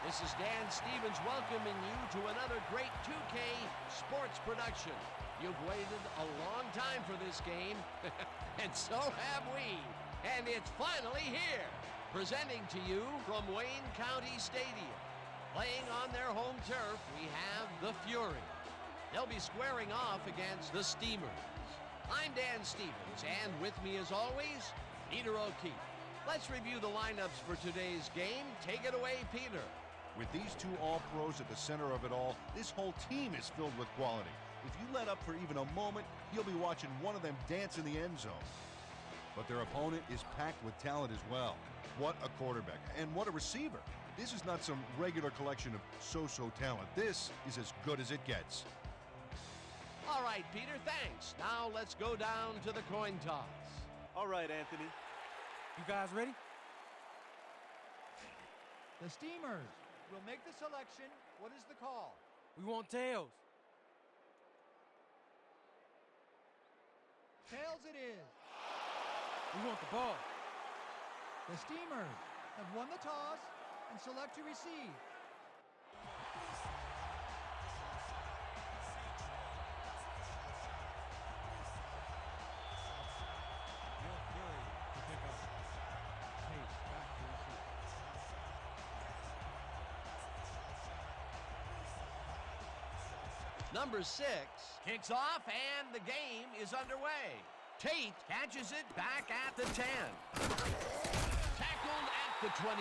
This is Dan Stevens welcoming you to another great 2K sports production. You've waited a long time for this game, and so have we. And it's finally here. Presenting to you from Wayne County Stadium. Playing on their home turf, we have the Fury. They'll be squaring off against the Steamers. I'm Dan Stevens, and with me as always, Peter O'Keefe. Let's review the lineups for today's game. Take it away, Peter. With these two All-Pros at the center of it all, this whole team is filled with quality. If you let up for even a moment, you'll be watching one of them dance in the end zone. But their opponent is packed with talent as well. What a quarterback, and what a receiver. This is not some regular collection of so-so talent. This is as good as it gets. All right, Peter, thanks. Now let's go down to the coin toss. All right, Anthony. You guys ready? The Steamers will make the selection. What is the call? We want tails. Tails it is. We want the ball. The Steamers have won the toss and select to receive. Number 6 kicks off, and the game is underway. Tate catches it back at the 10. Tackled at the 29.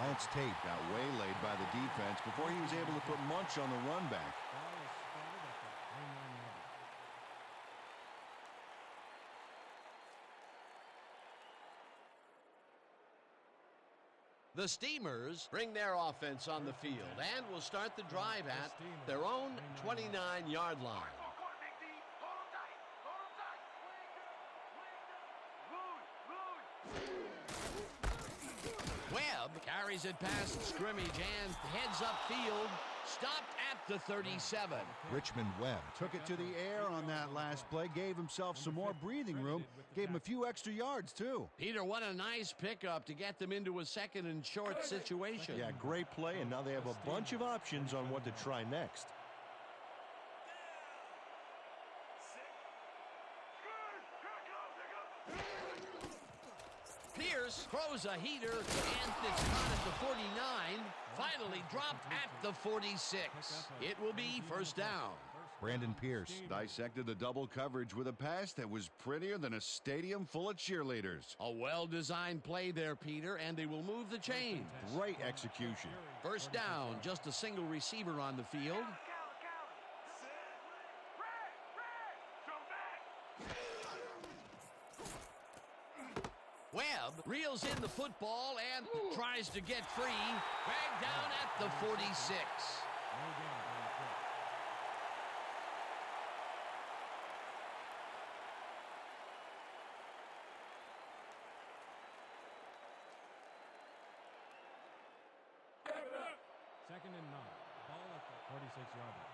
Lance Tate got waylaid by the defense before he was able to put Munch on the run back. The Steamers bring their offense on the field and will start the drive at their own 29-yard line. Webb carries it past scrimmage and heads upfield, stopped at the 37. Richmond Webb took it to the air on that last play, gave himself some more breathing room, gave him a few extra yards too. Peter, what a nice pickup to get them into a second and short situation. Yeah, great play, and now they have a bunch of options on what to try next. Pierce throws a heater, and it's caught at the 49. Finally dropped at the 46. It will be first down. Brandon Pierce dissected the double coverage with a pass that was prettier than a stadium full of cheerleaders. A well-designed play there, Peter, and they will move the chains. Great execution. First down, just a single receiver on the field. Webb reels in the football and tries to get free. Dragged down at the 46. Second and 9. Ball at the 46-yard line.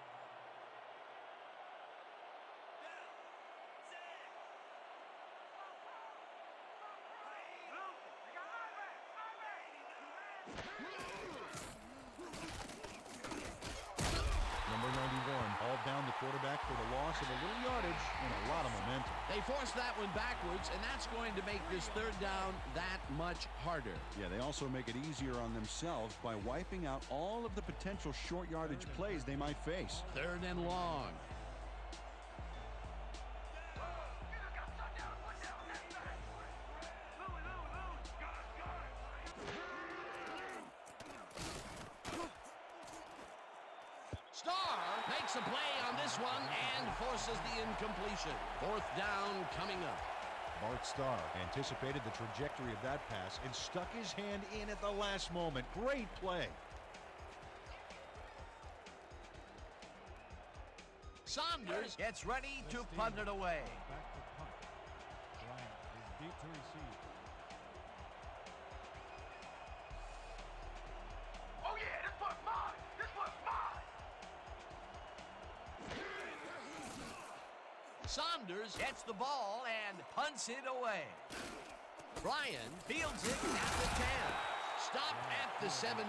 Number 91 hauled down the quarterback for the loss of a little yardage and a lot of momentum. They forced that one backwards, and that's going to make this third down that much harder. Yeah, they also make it easier on themselves by wiping out all of the potential short yardage plays they might face. Third and long. Starr makes a play on this one and forces the incompletion. Fourth down coming up. Bart Starr anticipated the trajectory of that pass and stuck his hand in at the last moment. Great play. Saunders gets ready to punt it away. Back to punt. Bryant is deep to receive. Oh yeah, this one's mine! This one's mine! Saunders gets the ball and punts it away. Bryan fields it at the 10. stopped at the 17.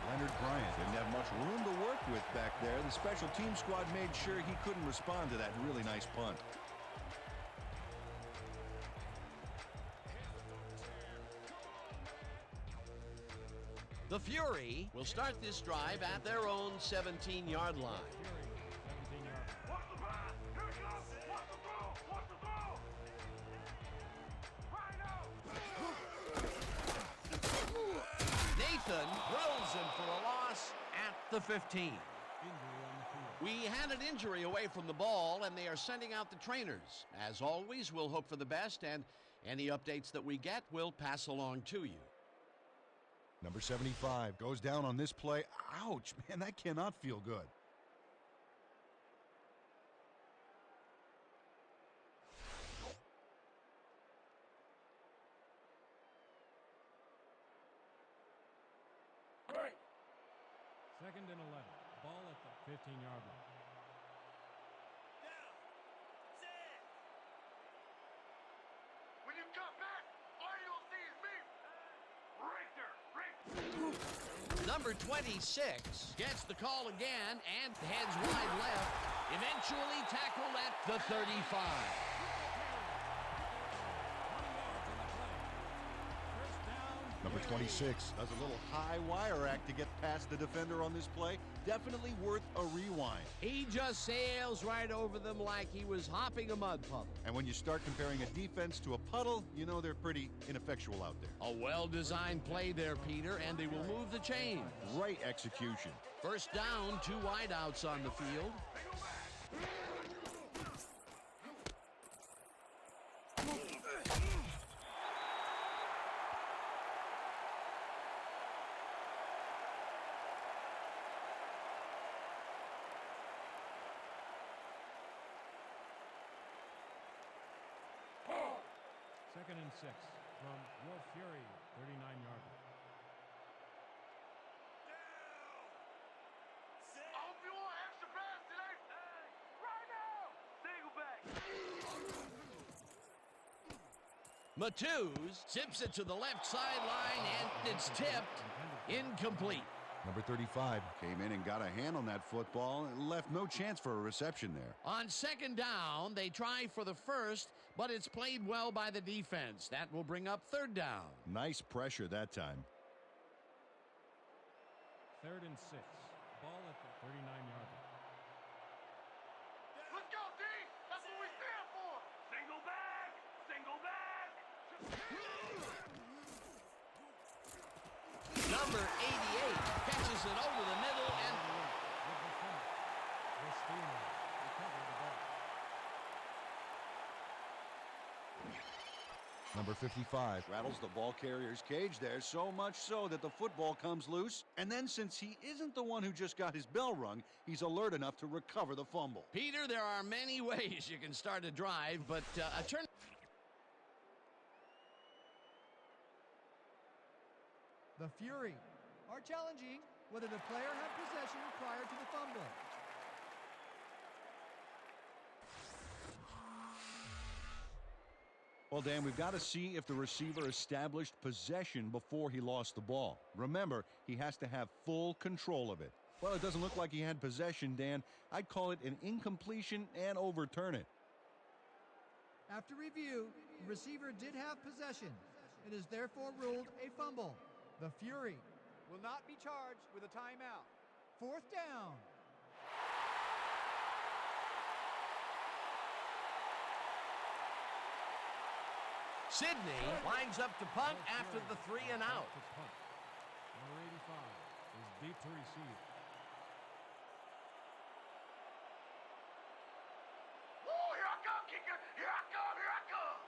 Leonard Bryant. Didn't have much room to work with back there. The special team squad made sure he couldn't respond to that really nice punt. The Fury will start this drive at their own 17-yard line. Watch the pass. Here it goes. Watch the throw. Watch the throw. Right out. Nathan throws him for a loss at the 15. We had an injury away from the ball, and they are sending out the trainers. As always, we'll hope for the best, and any updates that we get, we'll pass along to you. Number 75 goes down on this play. Ouch, man, that cannot feel good. Second and 11. Ball at the 15-yard line. When you come back, all you'll see is me. Right there. Right. Number 26 gets the call again and heads wide left, eventually tackled at the 35. Number 26 does a little high wire act to get past the defender on this play. Definitely worth a rewind. He just sails right over them like he was hopping a mud puddle. And when you start comparing a defense to a puddle, you know they're pretty ineffectual out there. A well-designed play there, Peter, and they will move the chains. Great execution. First down, 2 wideouts on the field. Second and 6 from your Fury, 39-yard line. I hope you want extra pass today. Right now. Single back. Matthews zips it to the left sideline, and it's tipped. Incomplete. Number 35 came in and got a hand on that football and left no chance for a reception there. On second down, they try for the first, but it's played well by the defense. That will bring up third down. Nice pressure that time. Third and 6. Ball at the 39-yard line. Let's go, D. That's what we stand for. Single back. Single back. Number 88 catches it over the middle, and The Steelers recover the ball. Number 55 rattles the ball carrier's cage there, so much so that the football comes loose. And then since he isn't the one who just got his bell rung, he's alert enough to recover the fumble. Peter, there are many ways you can start a drive, but a turn. The Fury are challenging whether the player had possession prior to the fumble. Well, Dan, we've got to see if the receiver established possession before he lost the ball. Remember, he has to have full control of it. Well, it doesn't look like he had possession, Dan. I'd call it an incompletion and overturn it. After review, the receiver did have possession. It is therefore ruled a fumble. The Fury will not be charged with a timeout. Fourth down. Sidney lines up to punt after the 3 and out. To punt. Number 85 is deep to receive. Oh, here I come, kicker. Here I come. Here I come.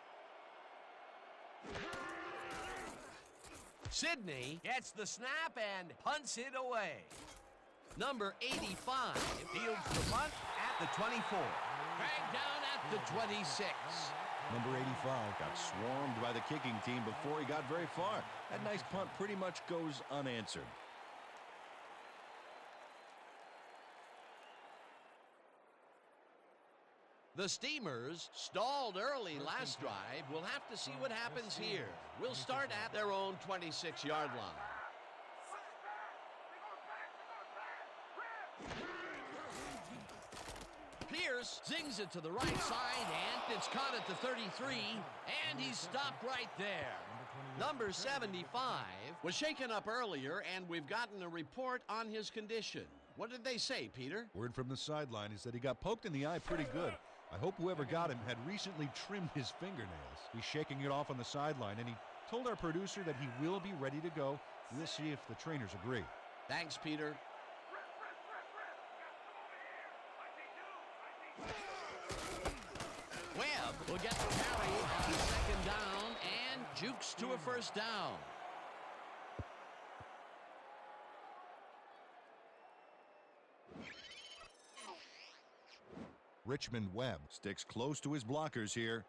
Sidney gets the snap and punts it away. Number 85 fields the punt at the 24. Dragged down at the 26. Number 85 got swarmed by the kicking team before he got very far. That nice punt pretty much goes unanswered. The Steamers stalled early last drive. We'll have to see what happens here. We'll start at their own 26-yard line. Pierce zings it to the right side, and it's caught at the 33, and he's stopped right there. Number 75 was shaken up earlier, and we've gotten a report on his condition. What did they say, Peter? Word from the sideline is that he got poked in the eye pretty good. I hope whoever got him had recently trimmed his fingernails. He's shaking it off on the sideline, and he told our producer that he will be ready to go. We'll see if the trainers agree. Thanks, Peter. Webb will get the carry on second down and jukes to a first down. Richmond Webb sticks close to his blockers here,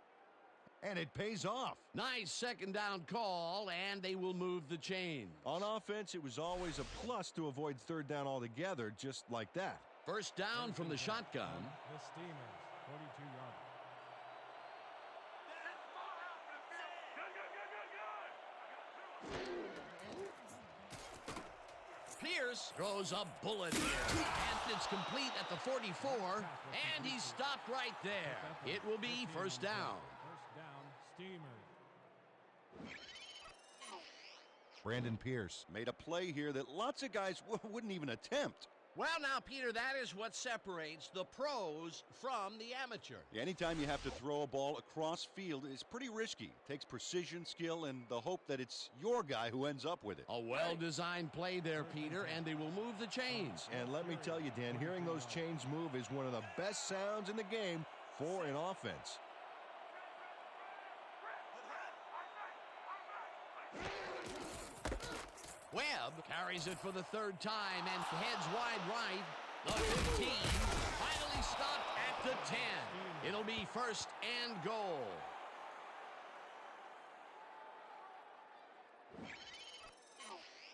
and it pays off. Nice second down call, and they will move the chains. On offense, it was always a plus to avoid third down altogether, just like that. First down from the shotgun. The Steamers, 42-yard. Pierce throws a bullet here, and it's complete at the 44, and he's stopped right there. It will be first down. First down, Steamers. Brandon Pierce Made a play here that lots of guys wouldn't even attempt. Well, now, Peter, that is what separates the pros from the amateur. Anytime you have to throw a ball across field is pretty risky. It takes precision, skill, and the hope that it's your guy who ends up with it. A well-designed play there, Peter, and they will move the chains. And let me tell you, Dan, hearing those chains move is one of the best sounds in the game for an offense. Webb carries it for the third time and heads wide right. The 15 finally stopped at the 10. It'll be first and goal.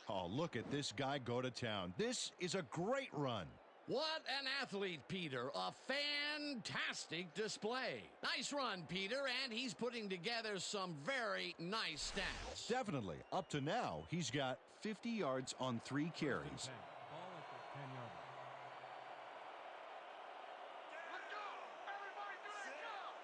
Oh, look at this guy go to town. This is a great run. What an athlete, Peter. A fantastic display. Nice run, Peter, and he's putting together some very nice stats. Definitely. Up to now, he's got 50 yards on 3 carries. Ball at the 10-yard line. Let's go! Everybody do that jump!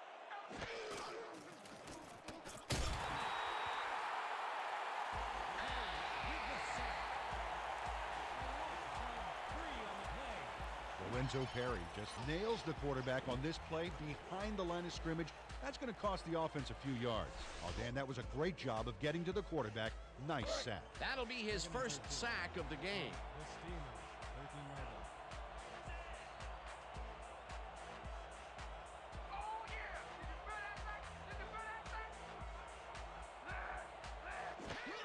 Lorenzo Perry just nails the quarterback on this play behind the line of scrimmage. That's going to cost the offense a few yards. Oh, Dan, that was a great job of getting to the quarterback. Nice sack. That'll be his first sack of the game. The Steamers, 13-yard line. Oh, yeah! Did you feel that thing? Did you feel that thing?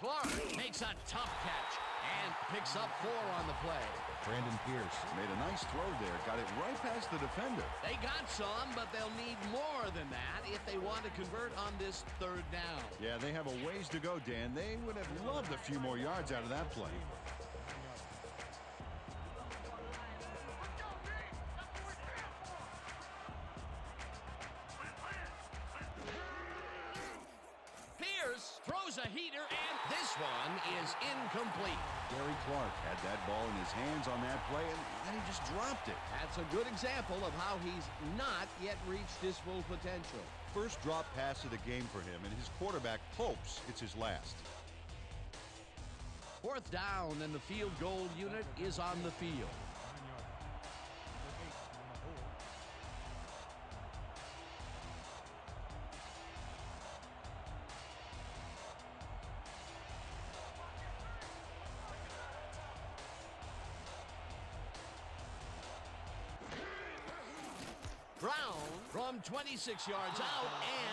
Clark makes a tough catch and picks up 4 on the play. Brandon Pierce Made a nice throw there. Got it right past the defender. They got some, but they'll need more than that if they want to convert on this third down. Yeah, they have a ways to go, Dan. They would have loved a few more yards out of that play. Pierce throws a heater, and this one is incomplete. Gary Clark had that ball in his hands on that play, and then he just dropped it. That's a good example of how he's not yet reached his full potential. First drop pass of the game for him, and his quarterback hopes it's his last. Fourth down, and the field goal unit is on the field. 9-yard line. Number 8 on the hold. Brown from 26 yards out,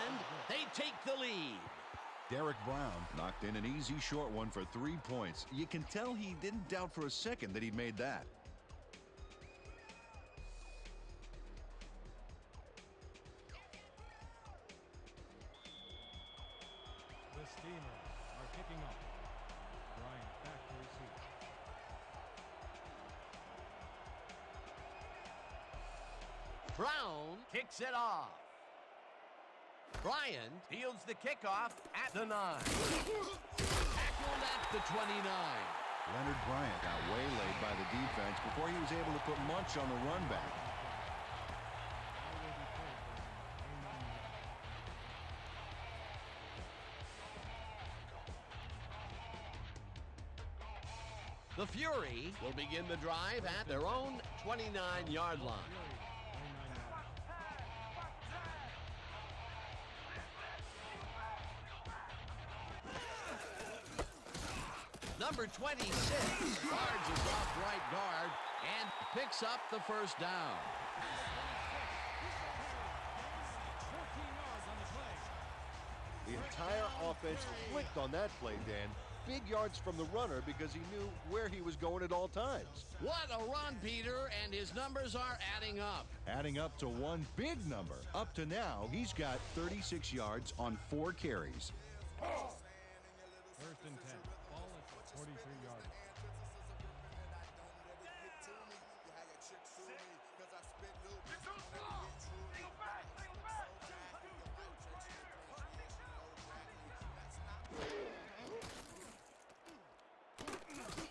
and they take the lead. Derek Brown knocked in an easy short one for 3 points. You can tell he didn't doubt for a second that he'd made that. The Steamers are kicking off. Bryant back to receive. Brown kicks it off. Bryant fields the kickoff at the 9. Tackled at the 29. Leonard Bryant got waylaid by the defense before he was able to put much on the run back. The Fury will begin the drive at their own 29-yard line. Number 26 charges off right guard and picks up the first down. The entire offense clicked on that play, Dan. Big yards from the runner because he knew where he was going at all times. What a run, Peter, and his numbers are adding up. Adding up to one big number. Up to now, he's got 36 yards on 4 carries. First and 10. Ball at the 43-yard line.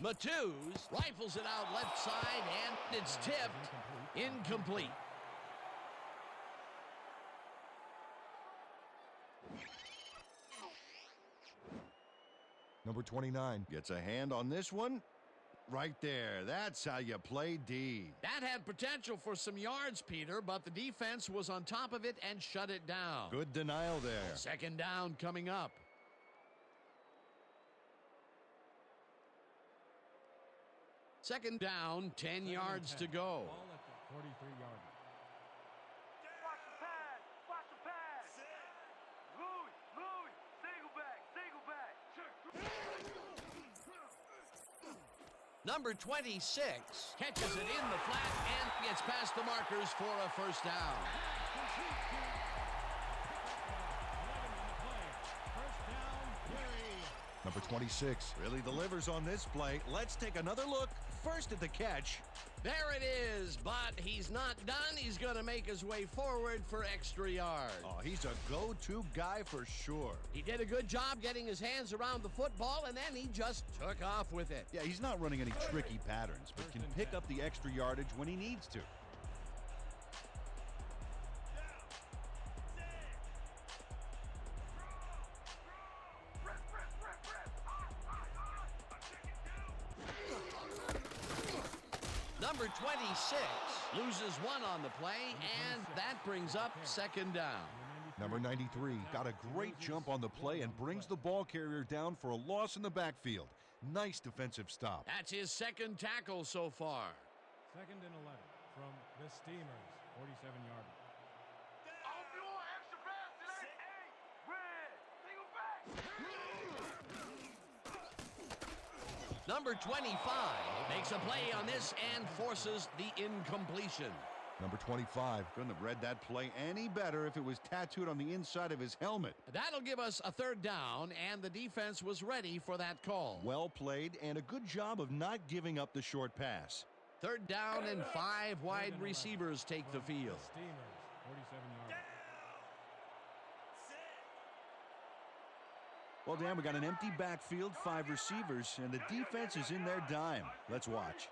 Matthews rifles it out left side, and it's tipped. Incomplete. Number 29. Gets a hand on this one. Right there. That's how you play D. That had potential for some yards, Peter, but the defense was on top of it and shut it down. Good denial there. Second down coming up. Second down, 10 yards to go. Ball at the 43-yard line. Watch the pass! Watch the pass! Louis! Single back! Number 26 catches it in the flat and gets past the markers for a first down. 11 on the play. First down, Fury. Number 26. Really delivers on this play. Let's take another look. First at the catch. There it is, but he's not done. He's going to make his way forward for extra yards. Oh, he's a go-to guy for sure. He did a good job getting his hands around the football, and then he just took off with it. Yeah, he's not running any tricky patterns, but can pick up the extra yardage when he needs to. Number 26 loses one on the play, and that brings up second down. Number 93 got a great jump on the play and brings the ball carrier down for a loss in the backfield. Nice defensive stop. That's his second tackle so far. Second and 11 from the Steamers, 47-yard line. Hope you want extra pass today! Hey! Red! Single back! Number 25 makes a play on this and forces the incompletion. Number 25. Couldn't have read that play any better if it was tattooed on the inside of his helmet. That'll give us a third down, and the defense was ready for that call. Well played and a good job of not giving up the short pass. Third down and 5 wide receivers take the field. Steamers, 47-yard line. Well, Dan, we got an empty backfield, 5 receivers, and the defense is in their dime. Let's watch.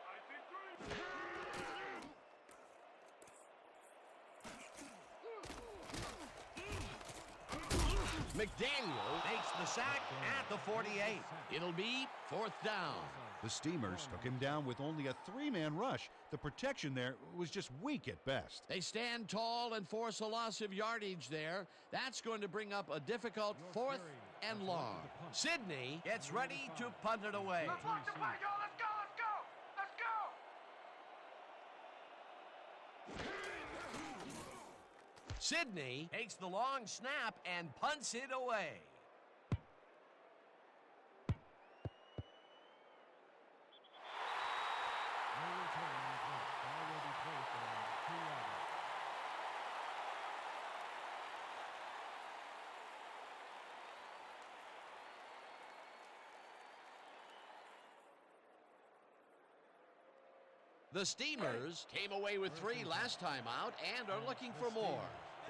McDaniel makes the sack at the 48. It'll be fourth down. The Steamers took him down with only a 3-man rush. The protection there was just weak at best. They stand tall and force a loss of yardage there. That's going to bring up a difficult fourth and long. Sydney gets ready to punt it away. Let's walk the back, y'all! Let's go! Sydney takes the long snap and punts it away. The Steamers came away with 3 last time out and are looking for more.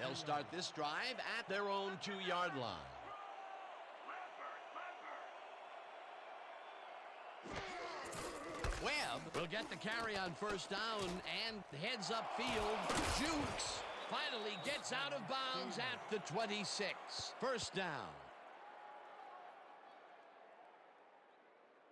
They'll start this drive at their own 2-yard line. Webb will get the carry on first down and heads upfield. Jukes finally gets out of bounds at the 26. First down.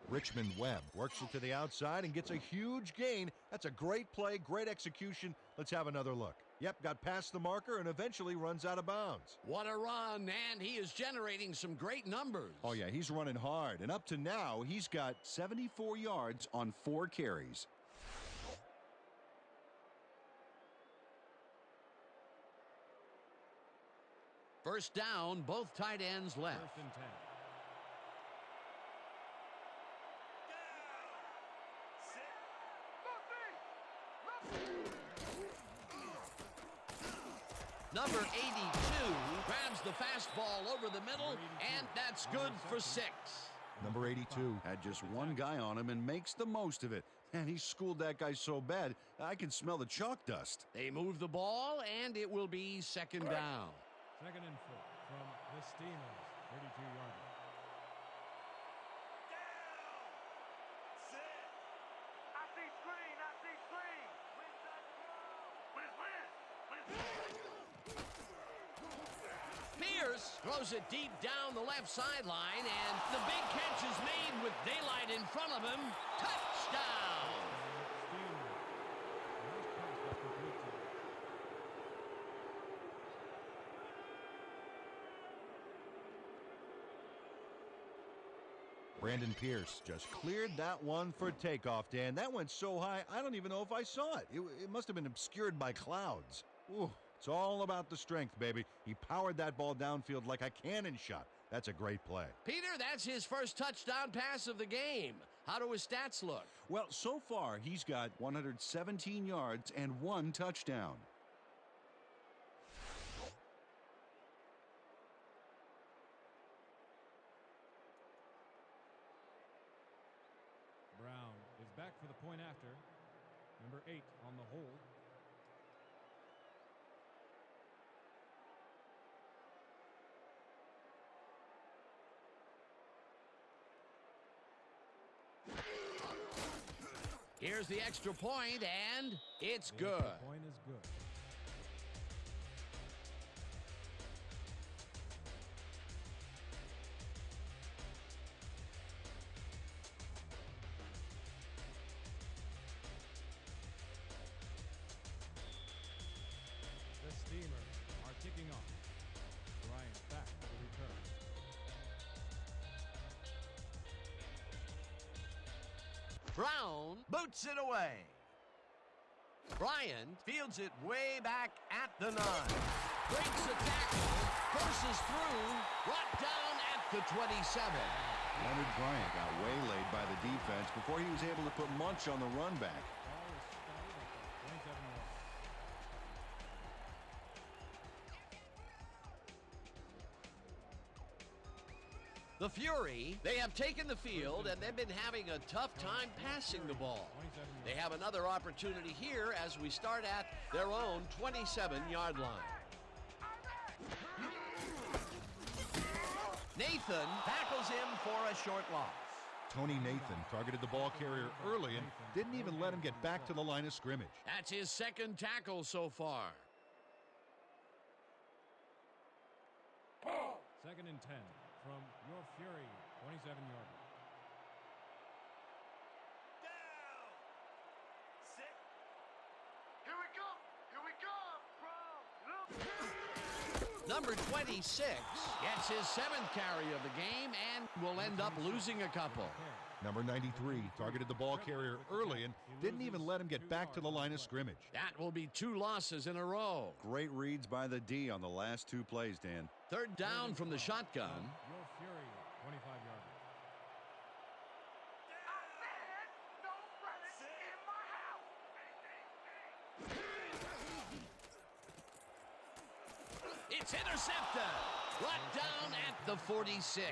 Richmond Webb works it to the outside and gets a huge gain. That's a great play, great execution. Let's have another look. Yep, got past the marker and eventually runs out of bounds. What a run, and he is generating some great numbers. Oh, yeah, he's running hard. And up to now, he's got 74 yards on 4 carries. First down, both tight ends left. First and 10. Number 82 grabs the fastball over the middle, and that's good for 6. Number 82 had just one guy on him and makes the most of it. And he schooled that guy so bad, I can smell the chalk dust. They move the ball, and it will be second down. Second and 4 from the Steamers, 32-yard line. I see screen. Pierce throws it deep down the left sideline, and the big catch is made with daylight in front of him. Touchdown! Steamers. Last pass was complete to Brandon Pierce just cleared that one for takeoff, Dan. That went so high, I don't even know if I saw it. It must have been obscured by clouds. Ooh, it's all about the strength, baby. He powered that ball downfield like a cannon shot. That's a great play. Peter, that's his first touchdown pass of the game. How do his stats look? Well, so far, he's got 117 yards and 1 touchdown. Brown is back for the point after. Number 8 on the hold. Here's the extra point, and it's The good. extra point is good. The Steamers are kicking off. Bryant back for the return. Brown boots it away. Bryant fields it way back at the 9. Breaks a tackle, forces through, brought down at the 27. Leonard Bryant got waylaid by the defense before he was able to put Munch on the run back. Ball is started at the 27-yard. The Fury, they have taken the field, and they've been having a tough time passing the ball. They have another opportunity here as we start at their own 27-yard line. Nathan tackles him for a short loss. Tony Nathan targeted the ball carrier early and didn't even let him get back to the line of scrimmage. That's his second tackle so far. Second and 10 from your Fury, 27-yard line. Number 26 gets his 7th carry of the game and will end up losing a couple. Number 93 targeted the ball carrier early and didn't even let him get back to the line of scrimmage. That will be 2 losses in a row. Great reads by the D on the last 2 plays, Dan. Third down from the shotgun. Your Fury, 25-yard line. It's intercepted. Brought down at the 46.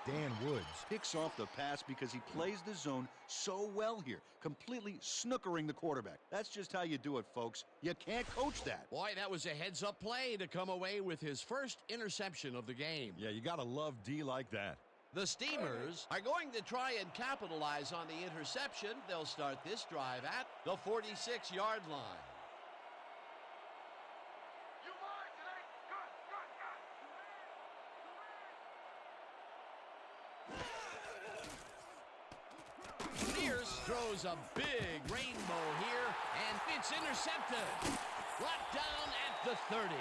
Dan Woods. Picks off the pass because he plays the zone so well here, completely snookering the quarterback. That's just how you do it, folks. You can't coach that. Boy, that was a heads-up play to come away with his first interception of the game. Yeah, you got to love D like that. The Steamers are going to try and capitalize on the interception. They'll start this drive at the 46-yard line. You lied today. Good. Pierce throws a big rainbow here, and it's intercepted. Brought down at the 30.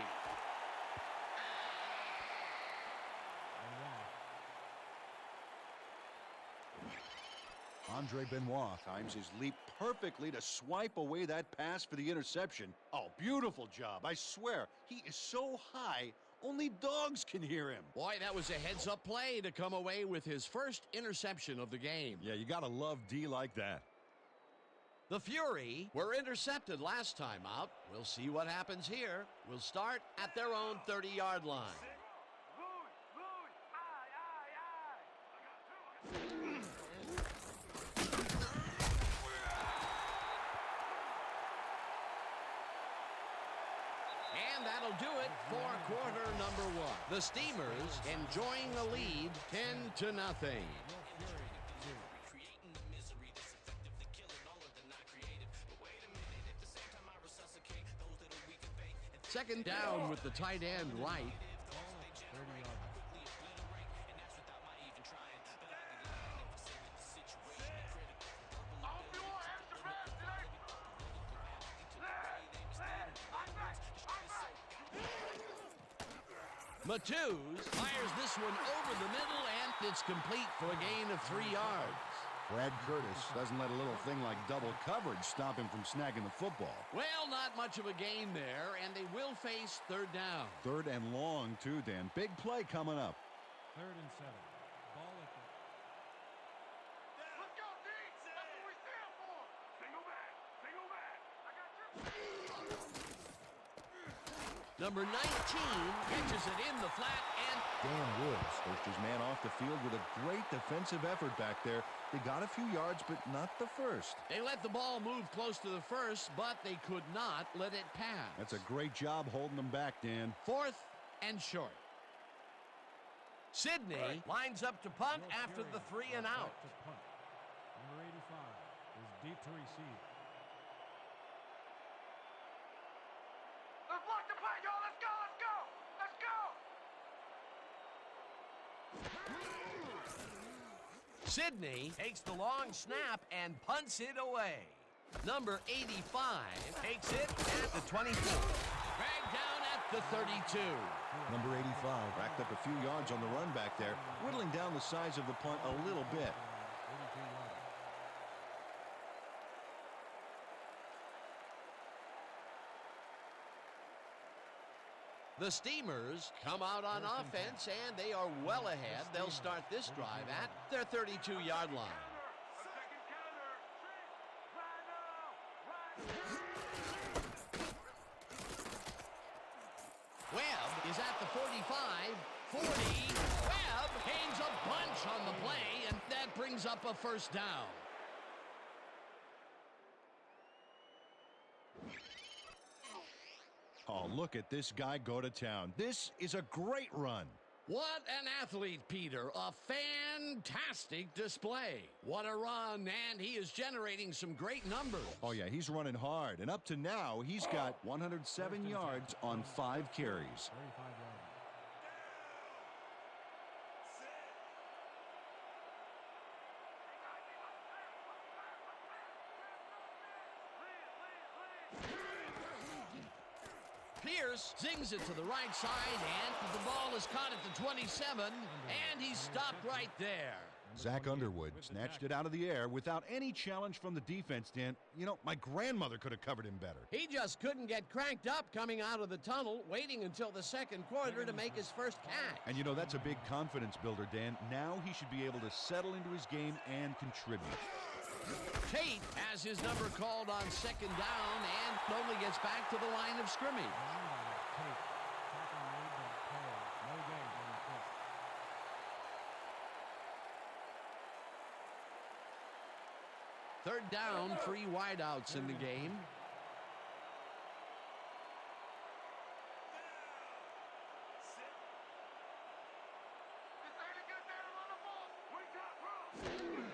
Andre Benoit. Times his leap perfectly to swipe away that pass for the interception. Oh, beautiful job. I swear, he is so high, only dogs can hear him. Boy, that was a heads-up play to come away with his first interception of the game. Yeah, you got to love D like that. The Fury were intercepted last time out. We'll see what happens here. We'll start at their own 30-yard line. And that'll do it for quarter number one. The Steamers enjoying the lead 10-0. Second down with the tight end right. Matthews fires this one over the middle, and it's complete for a gain of 3 yards. Brad Curtis doesn't let a little thing like double coverage stop him from snagging the football. Well, not much of a gain there, and they will face third down. Third and long, too, Dan. Big play coming up. 3rd and 7. Ball at the... Let's go, D! That's what we stand for! Single back! Single back! I got you! Number 19 catches it in the flat, and Dan Woods. Pushed his man off the field with a great defensive effort back there. They got a few yards, but not the first. they let the ball move close to the first, but they could not let it pass. That's a great job holding them back, Dan. 4th and short. Sydney lines up to punt after the 3 and out. To punt. Number 85 is deep to receive. Let's block the play, y'all! Let's go! Let's go! Let's go! Sydney takes the long snap and punts it away. Number 85 takes it at the 24. Dragged down at the 32. Number 85. Racked up a few yards on the run back there, whittling down the size of the punt a little bit. 82 yards. The Steamers come out on offense, and they are well ahead. They'll start this drive at their 32-yard line. A second counter! Right now! Webb is at the 45, 40. Webb gains a bunch on the play, and that brings up a first down. Oh, look at this guy go to town. This is a great run. What an athlete, Peter. A fantastic display. What a run, and he is generating some great numbers. Oh, yeah, he's running hard. And up to now, he's got 107 yards on 5 carries. 35 yards. Pierce zings it to the right side, and the ball is caught at the 27, and he's stopped right there. Zach Underwood snatched it out of the air without any challenge from the defense, Dan. You know, my grandmother could have covered him better. He just couldn't get cranked up coming out of the tunnel, waiting until the second quarter to make his first catch. And you know, that's a big confidence builder, Dan. Now he should be able to settle into his game and contribute. Tate has his number called on second down and only gets back to the line of scrimmage. Tape. Tackle made, but no gain on the play. Third down, 3 wideouts in the game. This ain't a good day to run the ball. We got room.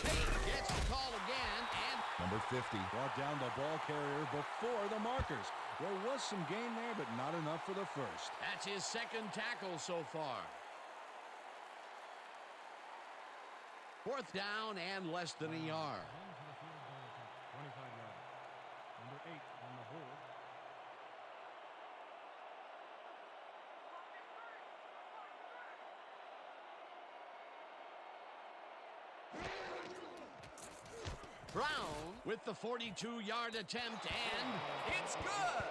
Tate gets the call again, and Number 50 brought down the ball carrier before the markers. There was some gain there, but not enough for the first. that's his second tackle so far. Fourth down and less than a yard. On for the field goal attempt. 25 yards. Number 8 on the hold. Brown with the 42-yard attempt, and it's good.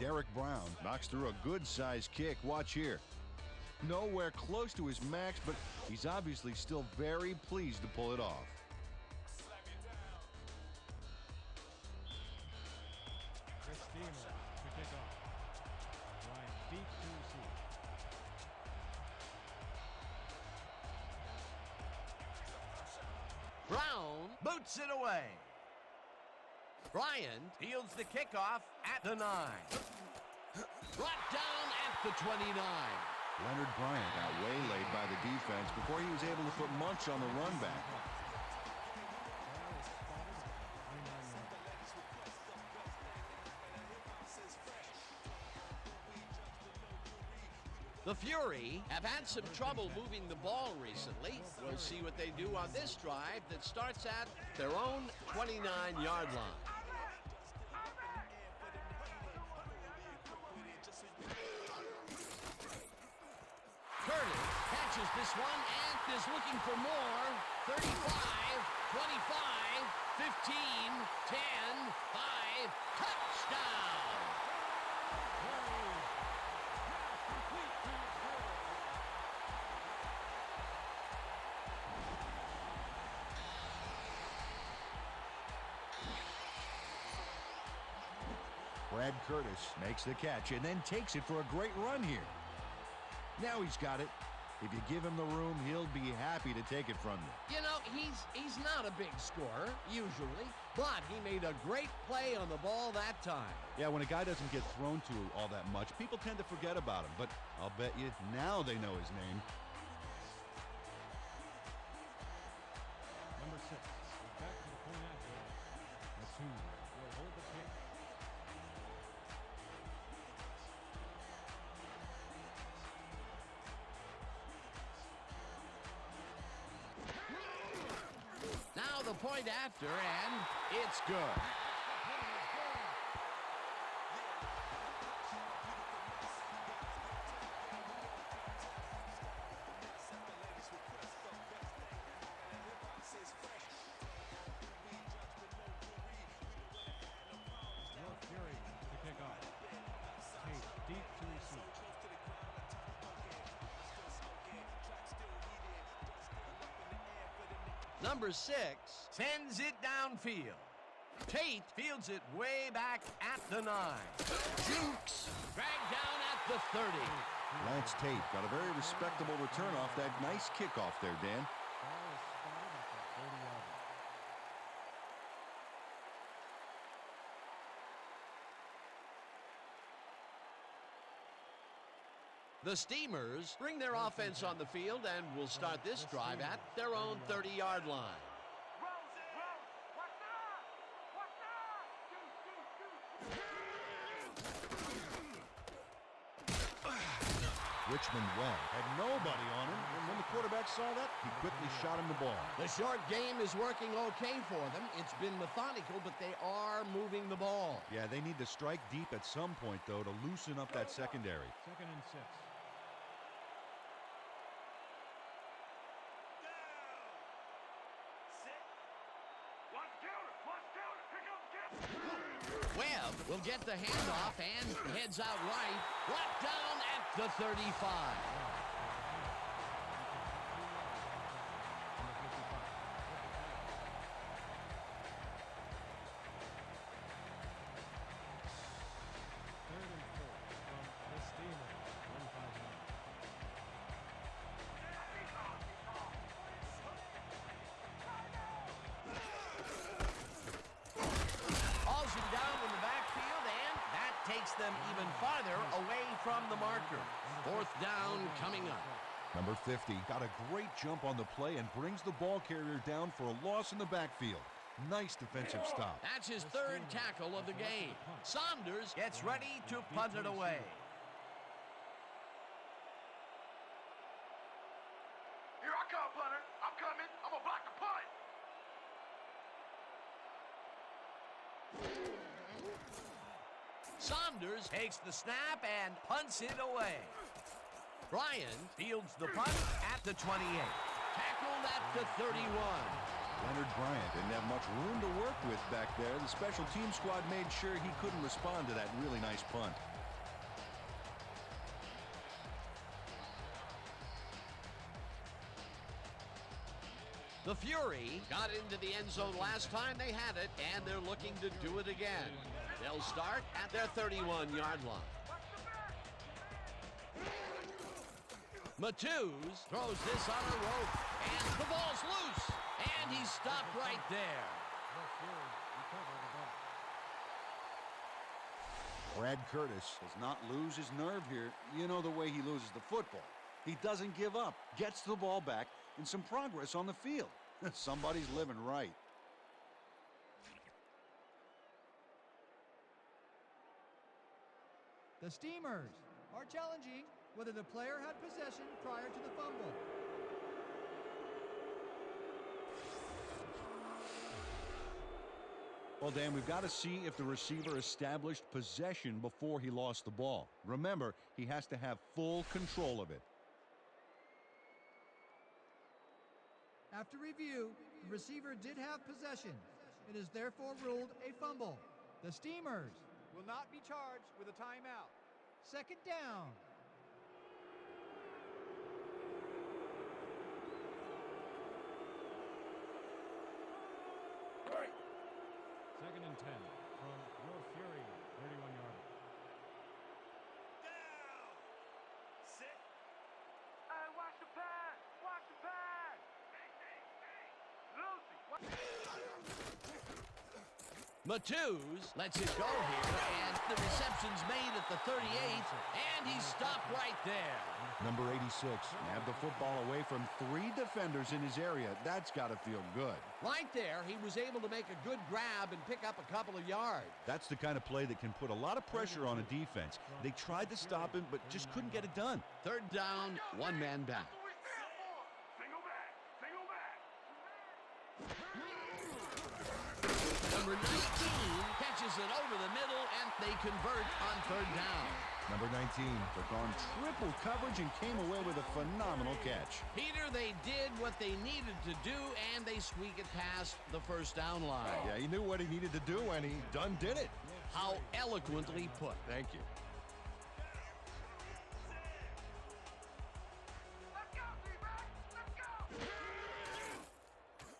Derek Brown knocks through a good-sized kick. Watch here. Nowhere close to his max, but he's obviously still very pleased to pull it off. The Steamers to kick off. Bryant deep to receive. Brown boots it away. Bryant fields the kickoff at the 9. Brought down at the 29. Leonard Bryant got waylaid by the defense before he was able to put much on the run back. The Fury have had some trouble moving the ball recently. We'll see what they do on this drive that starts at their own 29-yard line. Curtis catches this one and is looking for more. 35, 25, 15, 10, 5, touchdown! Brad Curtis makes the catch and then takes it for a great run here. Now he's got it. If you give him the room, he'll be happy to take it from you. You know, he's not a big scorer, usually, but he made a great play on the ball that time. Yeah, when a guy doesn't get thrown to all that much, people tend to forget about him. But I'll bet you now they know his name. Number 6 is back to the point after. The 2 will hold the kick. Now the point after, and it's good. Your Fury to kick off. Tate deep to receive. Number 6 sends it downfield. Tate fields it way back at the 9. Jukes dragged down at the 30. Lance Tate got a very respectable return off that nice kickoff there, Dan. Ball is spotted at the 30-yard line. The Steamers bring their offense on the field and will start this drive at their own 30-yard line. Richmond Well had nobody on him, and when the quarterback saw that, he quickly shot him the ball. The short game is working okay for them. It's been methodical, but they are moving the ball. Yeah, they need to strike deep at some point, though, to loosen up that secondary. 2nd and 6. Webb will get the handoff and heads out right. Brought down at the 35. Third and 4. them even farther away from the marker. Fourth down coming up. Number 50 got a great jump on the play and brings the ball carrier down for a loss in the backfield. Nice defensive stop. That's his third tackle of the game. Saunders gets ready to punt it away. Here I come, punter. I'm coming. I'm gonna block the punt. Saunders takes the snap and punts it away. Bryan fields the punt at the 28. Tackled at the 31. Leonard Bryant didn't have much room to work with back there. The special team squad made sure he couldn't respond to that really nice punt. The Fury got into the end zone last time they had it, and they're looking to do it again. They'll start at their 31-yard line. Matthews throws this on a rope, and the ball's loose, and he's stopped right there. Brad Curtis does not lose his nerve here. You know the way he loses the football. He doesn't give up, gets the ball back, and some progress on the field. Somebody's living right. The Steamers are challenging whether the player had possession prior to the fumble. Well, Dan, we've got to see if the receiver established possession before he lost the ball. Remember, he has to have full control of it. After review, the receiver did have possession. It is therefore ruled a fumble. The Steamers will not be charged with a timeout. Second down. Second and 10 from your Fury, 31-yard. Hey, watch the pass. Watch the pass. Lucy. Matthews lets it go here, and the reception's made at the 38, and he's stopped right there. Number 86 nabbed the football away from 3 defenders in his area. That's got to feel good. Right there, he was able to make a good grab and pick up a couple of yards. That's the kind of play that can put a lot of pressure on a defense. They tried to stop him, but just couldn't get it done. Third down, one man back. That's what we stand for. Single back. Single back. Number 19 catches it over the middle, and they convert on third down. Number 19 Took on triple coverage and came away with a phenomenal catch. Peter, they did what they needed to do, and they squeak it past the first down line. Yeah, he knew what he needed to do, and he done did it. How eloquently put. Thank you. Let's go, D-back. Let's go.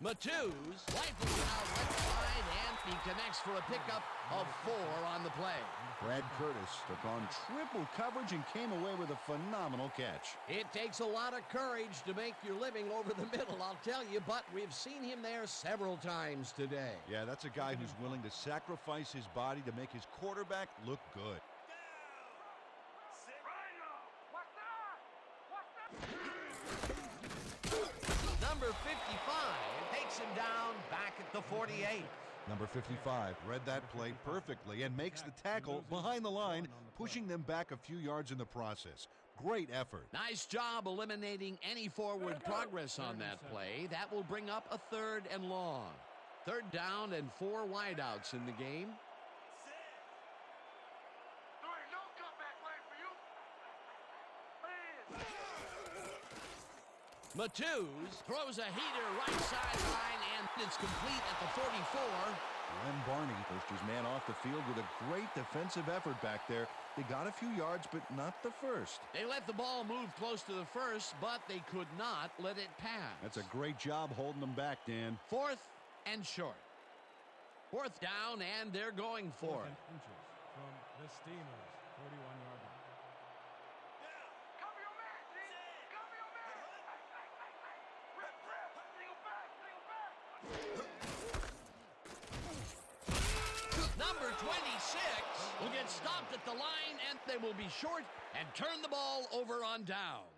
Matthews rifles it out left side, and he connects for a pickup of 4 on the play. Brad Curtis took on triple coverage and came away with a phenomenal catch. It takes a lot of courage to make your living over the middle, I'll tell you, but we've seen him there several times today. Yeah, that's a guy who's willing to sacrifice his body to make his quarterback look good. Rhino. Watch that. Watch that. Number 55 takes him down back at the 48. Number 55 read that play perfectly and makes the tackle behind the line, pushing them back a few yards in the process. Great effort. Nice job eliminating any forward progress on that play. That will bring up a third and long. Third down and 4 wideouts in the game. There ain't no comeback lane for you. Man. Matthews throws a heater right sideline, and it's complete at the 44. Glenn Barney pushed his man off the field with a great defensive effort back there. They got a few yards, but not the first. They let the ball move close to the first, but they could not let it pass. That's a great job holding them back, Dan. Fourth and short. Fourth down, and they're going for it. Inches from the Steamers, 41-yard line. Cover your man, G. Cover your man. Rip, rip. Single back. Single back. Number 26 will get stopped at the line, and they will be short and turn the ball over on downs.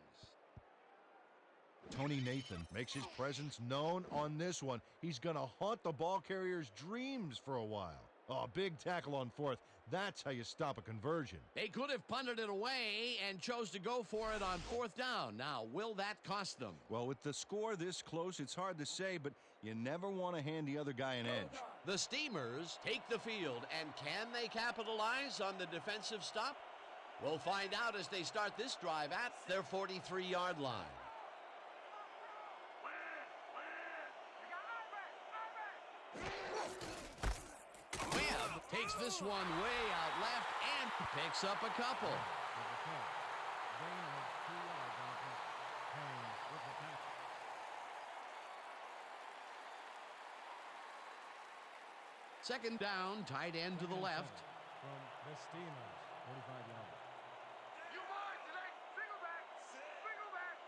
Tony Nathan makes his presence known on this one. He's going to haunt the ball carrier's dreams for a while. Oh, big tackle on fourth. That's how you stop a conversion. They could have punted it away and chose to go for it on fourth down. Now, will that cost them? Well, with the score this close, it's hard to say, but you never want to hand the other guy an edge. The Steamers take the field, and can they capitalize on the defensive stop? We'll find out as they start this drive at their 43-yard line. Webb takes this one way out left and picks up a couple. Second down, tight end to the left. From the Steamers, 45 yards. You mine today. Single back. Single back.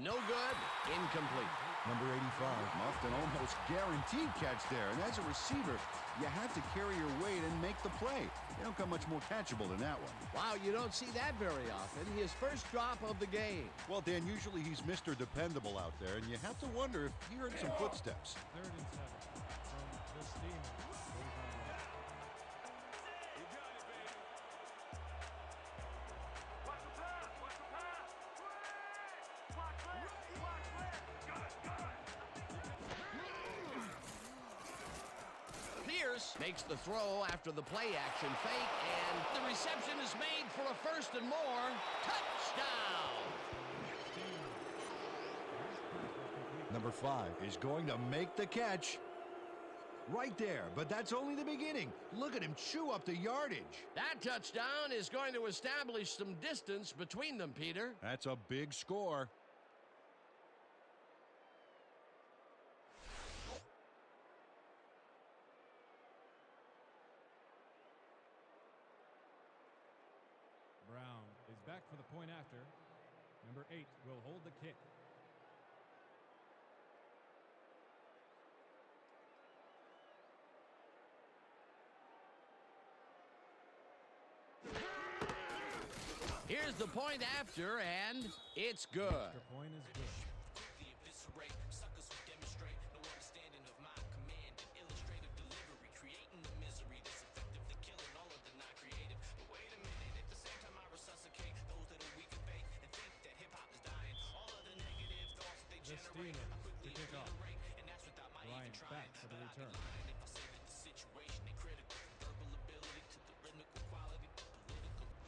No good, incomplete. Number 85 muffed an almost guaranteed catch there. And as a receiver, you have to carry your weight and make the play. You don't come much more catchable than that one. Wow, you don't see that very often. His first drop of the game. Well, Dan, usually he's Mr. Dependable out there, and you have to wonder if he heard some footsteps. 3rd and 7 from the Steamers, 45 yards. Watch the pass. Watch the pass. Watch left. Watch left. Got it. Got it. Pierce makes the throw after the play action fake, and the reception is made for a first and more. Touchdown! Number 5 is going to make the catch. Right there, but that's only the beginning. Look at him chew up the yardage. That touchdown is going to establish some distance between them, Peter. That's a big score. Brown is back for the point after. Number 8 will hold the kick. Here's the point after, and it's good. Extra point is good. The Steamers to kick off. Bryant back for the return.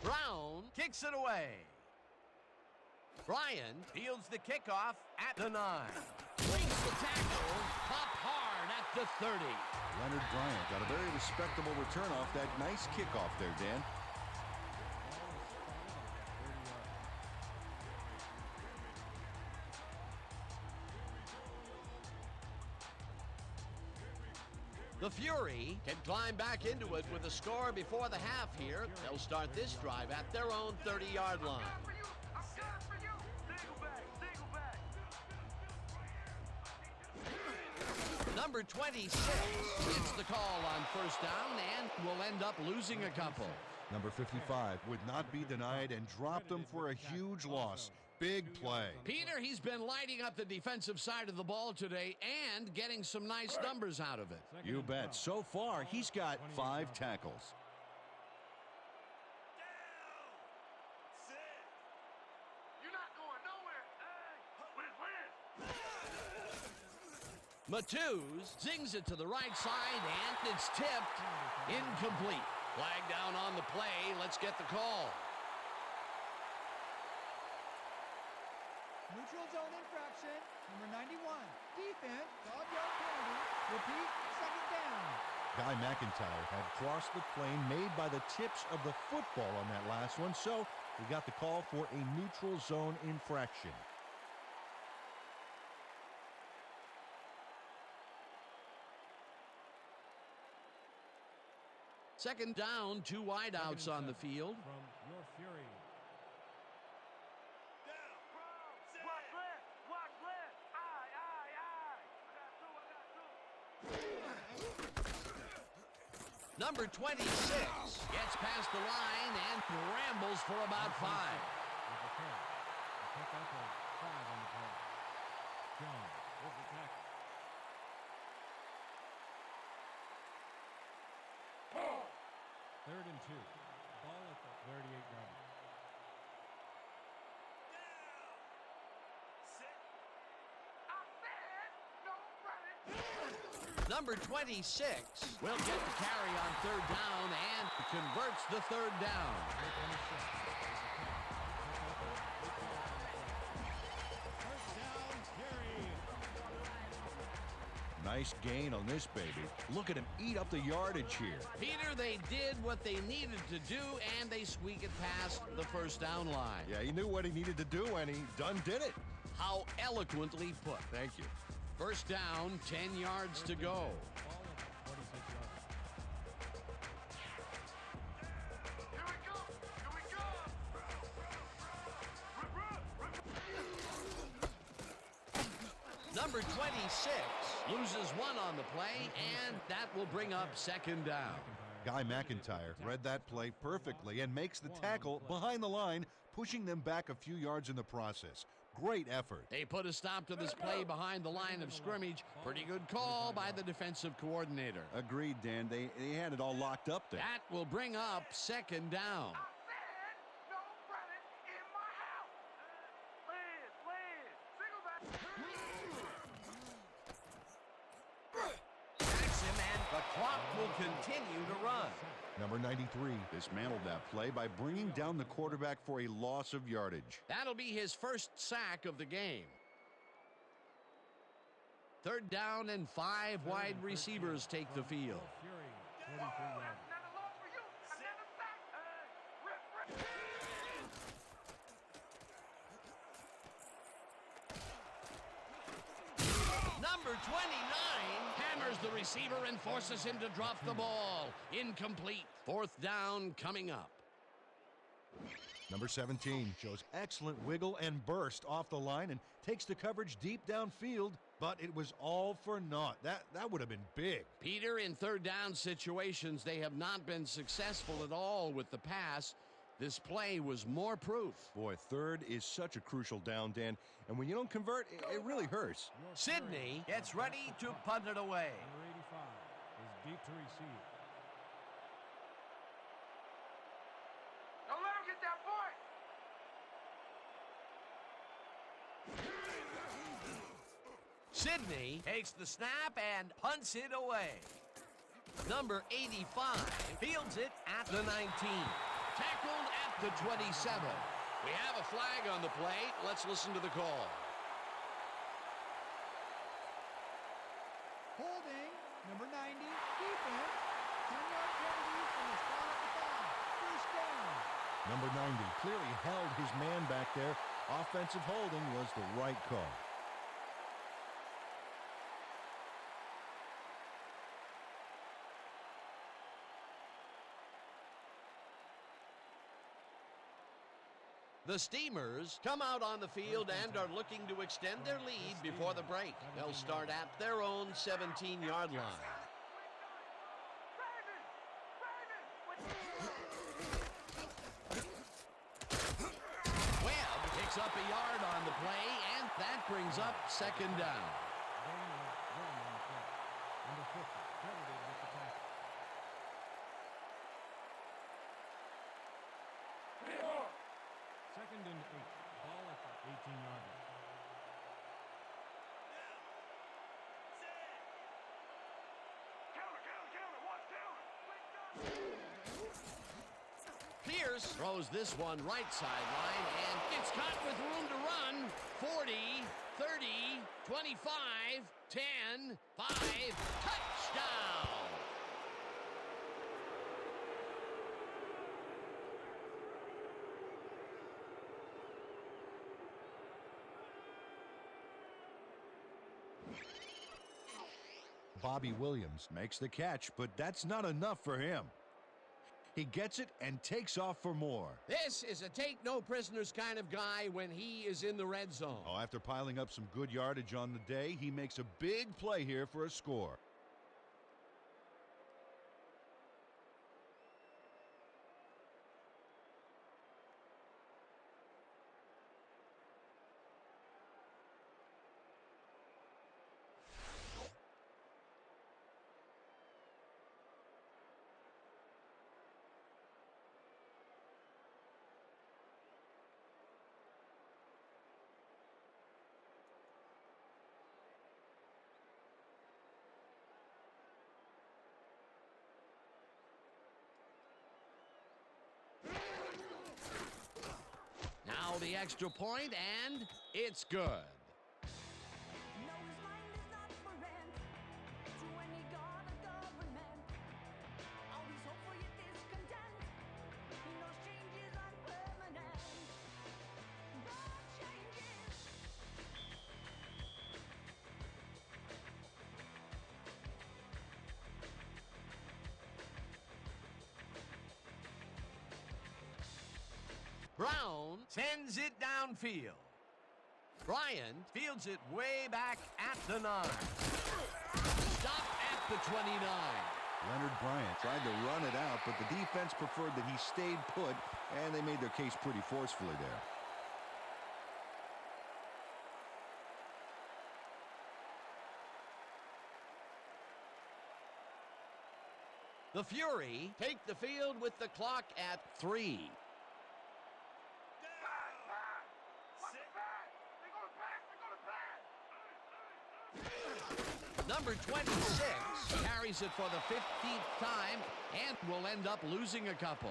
Brown kicks it away. Bryan fields the kickoff at the 9. Brings the tackle, pop hard at the 30. Leonard Bryant got a very respectable return off that nice kickoff there, Dan. The Fury can climb back into it with a score before the half here. They'll start this drive at their own 30-yard line. For you. I'm good for you. Single back. Single back. Number 26 gets the call on first down and will end up losing a couple. Number 55 would not be denied and dropped them for a huge loss. Big play. Peter, he's been lighting up the defensive side of the ball today and getting some nice numbers out of it. You bet. So far, he's got 5 tackles. You're not going nowhere. Matthews zings it to the right side, and it's tipped. Incomplete. Flag down on the play. Let's get the call. Neutral zone infraction, number 91. Defense, 12-yard penalty. Repeat, second down. Guy McIntyre had crossed the plane made by the tips of the football on that last one, so we got the call for a neutral zone infraction. Second down, 2 wideouts on the field. From your Fury. Watch left. Watch left. Aye, aye, aye. Number 26 gets past the line and rambles for about 5. With the carry. A pickup of 5 on the play. Jones with the tackle. Third and 2. Ball at the 38-yard line. Number 26 will get the carry on 3rd down and converts the 3rd down. Nice gain on this baby. Look at him eat up the yardage here. Peter, they did what they needed to do, and they squeak it past the 1st down line. Yeah, he knew what he needed to do, and he done did it. How eloquently put. Thank you. 1st down, 10 yards to go. Ball at the 46-yard line. Here we go! Here we go! Number 26 loses 1 on the play, and that will bring up 2nd down. Guy McIntyre read that play perfectly and makes the tackle behind the line, pushing them back a few yards in the process. Great effort. They put a stop to this play behind the line of scrimmage. Pretty good call by the defensive coordinator. Agreed, Dan. They had it all locked up there. That will bring up 2nd down. I said no running in my house! Liz! Single back! Sacks him, and the clock will continue to run. Number 93 dismantled that play by bringing down the quarterback for a loss of yardage. That'll be his 1st sack of the game. 3rd down and 5 wide receivers take the field. Fury, 43 yards. Another loss for you! Another sack! Rip! Number 29 hammers the receiver and forces him to drop the ball. Incomplete. 4th down coming up. Number 17 shows excellent wiggle and burst off the line and takes the coverage deep downfield, but it was all for naught. That would have been big. Peter, in 3rd down situations, they have not been successful at all with the pass. This play was more proof. Boy, 3rd is such a crucial down, Dan, and when you don't convert, it really hurts. Sidney gets ready to punt it away. Number 85 is deep to receive. Don't let him get that point! Sidney takes the snap and punts it away. Number 85 fields it at the 19. Tackled at the 27. We have a flag on the play. Let's listen to the call. Holding, number 90, defense, 10-yard penalty from the spot at the 5. 1st down. Number 90 clearly held his man back there. Offensive holding was the right call. The Steamers come out on the field and are looking to extend their lead before the break. They'll start at their own 17-yard line. Webb picks up a yard on the play, and that brings up 2nd down. Gain of 1 on the play. Number 50 credited with the tackle. Second and 8. Ball at the 18-yard line. Counter! Watch down! Pierce throws this one right sideline, and it's caught with room to run. 40, 30, 25, 10, 5, touchdown! Bobby Williams makes the catch, but that's not enough for him. He gets it and takes off for more. This is a take-no-prisoners kind of guy when he is in the red zone. Oh, after piling up some good yardage on the day, he makes a big play here for a score. for the extra point, and it's good. No, his mind is not for rent. To any god or government. Always hopeful yet discontent. He knows change is unpermanent. But changes. Brown sends it downfield. Bryant fields it way back at the 9. Stop at the 29. Leonard Bryant tried to run it out, but the defense preferred that he stayed put, and they made their case pretty forcefully there. The Fury take the field with the clock at 3. Number 26 carries it for the 15th time and will end up losing a couple.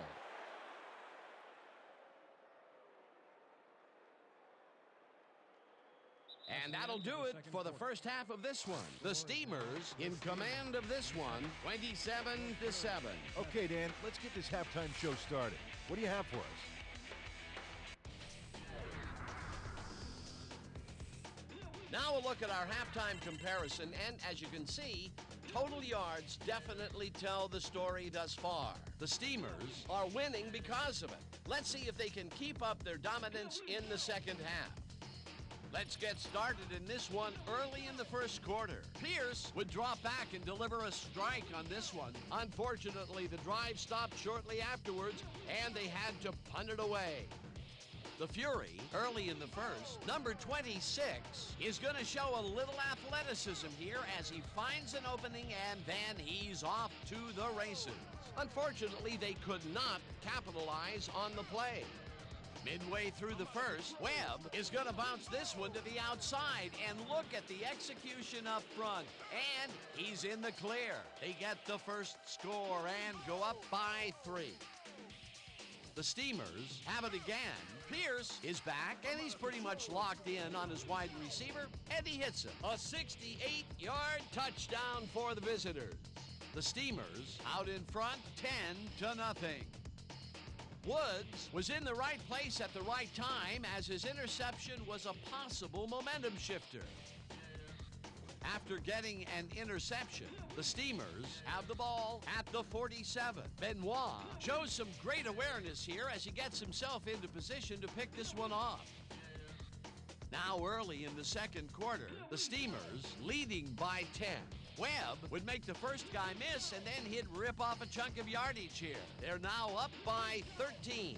And that'll do it for the first half of this one. The Steamers in command of this one, 27-7. Okay, Dan, let's get this halftime show started. What do you have for us? Now a look at our halftime comparison, and as you can see, total yards definitely tell the story thus far. The Steamers are winning because of it. Let's see if they can keep up their dominance in the second half. Let's get started in this one early in the first quarter. Pierce would drop back and deliver a strike on this one. Unfortunately, the drive stopped shortly afterwards, and they had to punt it away. The Fury, early in the first, number 26, is going to show a little athleticism here as he finds an opening and then he's off to the races. Unfortunately, they could not capitalize on the play. Midway through the first, Webb is going to bounce this one to the outside, and look at the execution up front. And he's in the clear. They get the first score and go up by 3. The Steamers have it again. Pierce is back, and he's pretty much locked in on his wide receiver, and he hits it. A 68-yard touchdown for the visitors. The Steamers out in front, 10-0. Woods was in the right place at the right time as his interception was a possible momentum shifter. After getting an interception, the Steamers have the ball at the 47. Benoit shows some great awareness here as he gets himself into position to pick this one off. Now early in the second quarter, the Steamers leading by 10. Webb would make the first guy miss, and then he'd rip off a chunk of yardage here. They're now up by 13.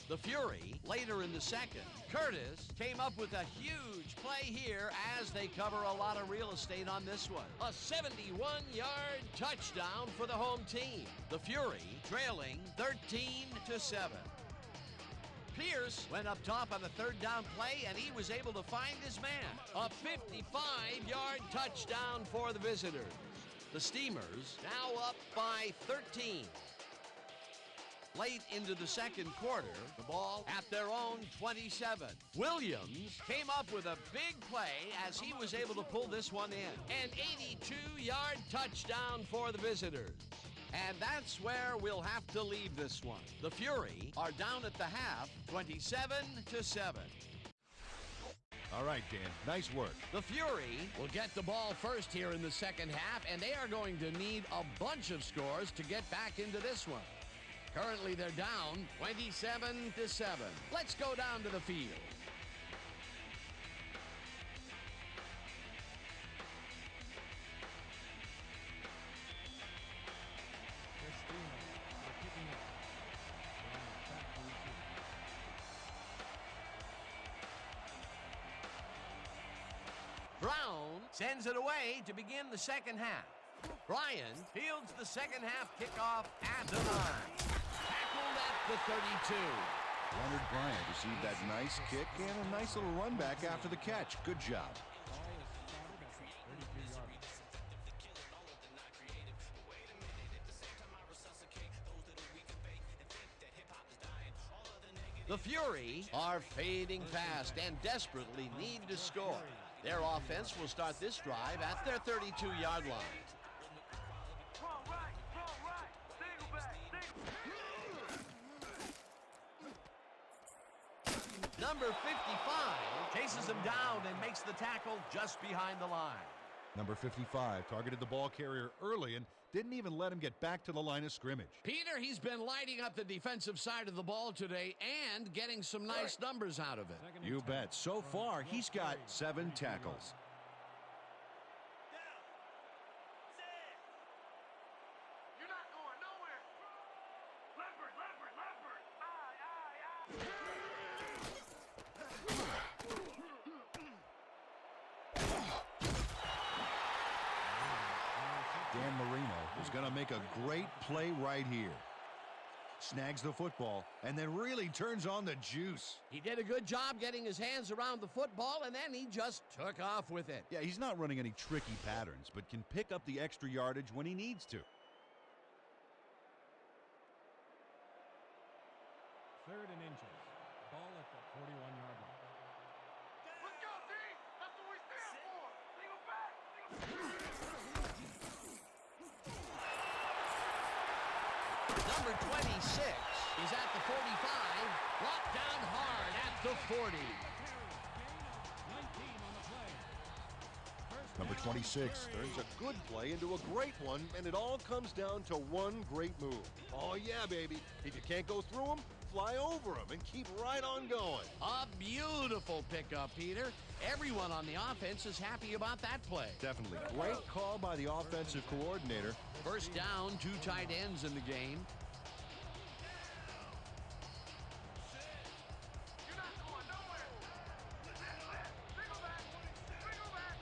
The Fury, later in the second, Curtis came up with a huge play here as they cover a lot of real estate on this one. A 71-yard touchdown for the home team. The Fury trailing 13-7. Pierce went up top on the third down play, and he was able to find his man. A 55-yard touchdown for the visitors. The Steamers now up by 13. Late into the second quarter, the ball at their own 27. Williams came up with a big play as he was able to pull this one in. An 82-yard touchdown for the visitors. And that's where we'll have to leave this one. The Fury are down at the half, 27-7. All right, Dan, nice work. The Fury will get the ball first here in the second half, and they are going to need a bunch of scores to get back into this one. Currently, they're down 27-7. Let's go down to the field. Brown sends it away to begin the second half. Bryant fields the second half kickoff at the 9. Tackled at the 32. Leonard Bryant received that nice kick and a nice little run back after the catch. Good job. The The Fury are fading fast and desperately need to score. Their offense will start this drive at their 32-yard line. Strong right, single back, single. Number 55 chases him down and makes the tackle just behind the line. Number 55 targeted the ball carrier early and didn't even let him get back to the line of scrimmage. Peter, he's been lighting up the defensive side of the ball today and getting some nice numbers out of it. You bet. So far, he's got 7 tackles. You're not going nowhere. Leopard, leopard, leopard. Aye, aye, aye. Dan Marino is going to make a great play right here. Snags the football and then really turns on the juice. He did a good job getting his hands around the football, and then he just took off with it. Yeah, he's not running any tricky patterns, but can pick up the extra yardage when he needs to. 3rd and inches. Ball at the 41-yard line. Let's go, D. That's what we stand for. Single back, single. Number 26 is at the 45, brought down hard at the 40. Number 26 turns a good play into a great one, and it all comes down to one great move. Oh, yeah, baby. If you can't go through them, fly over them and keep right on going. A beautiful pickup, Peter. Everyone on the offense is happy about that play. Definitely. Great call by the offensive coordinator. First down, 2 tight ends in the game. You're not going nowhere. Single back, single back.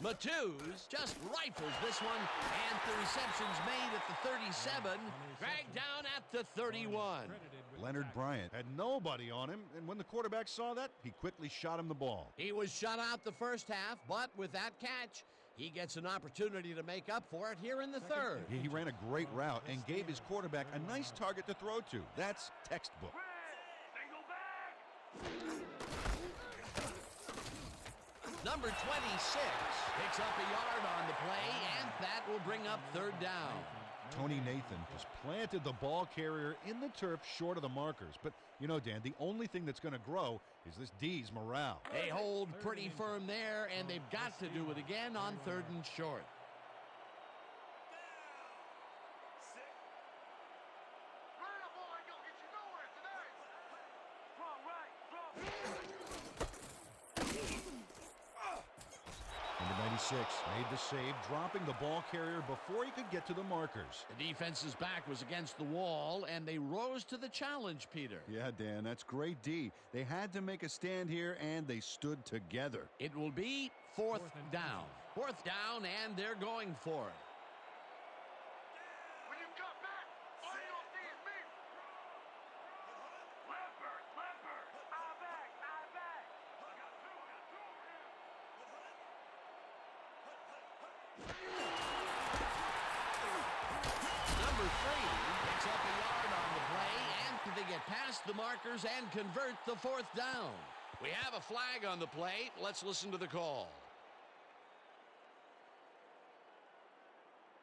Matthews just rifles this one, and the reception's made at the 37, dragged down at the 31. Leonard Bryant had nobody on him, and when the quarterback saw that, he quickly shot him the ball. He was shut out the first half, but with that catch, he gets an opportunity to make up for it here in the third. He ran a great route and gave his quarterback a nice target to throw to. That's textbook. Single back. Number 26 picks up a yard on the play, and that will bring up 3rd down. Tony Nathan has planted the ball carrier in the turf short of the markers. But, you know, Dan, the only thing that's going to grow is this D's morale. They hold pretty firm there, and they've got to do it again on 3rd and short. Running the ball ain't gonna get you nowhere tonight. Strong right, strong. Number 96 made the save, dropping the ball carrier before he could get to the markers. The defense's back was against the wall, and they rose to the challenge, Peter. Yeah, Dan, that's great D. They had to make a stand here, and they stood together. It will be 4th down. 4th down, and they're going for it. When you come back, all you gonna see is me. Leopard, leopard. Eye back, eye back. I got two over here. Number 3 picks up a yard on the play, and they get past the markers and convert the 4th down. We have a flag on the play. Let's listen to the call.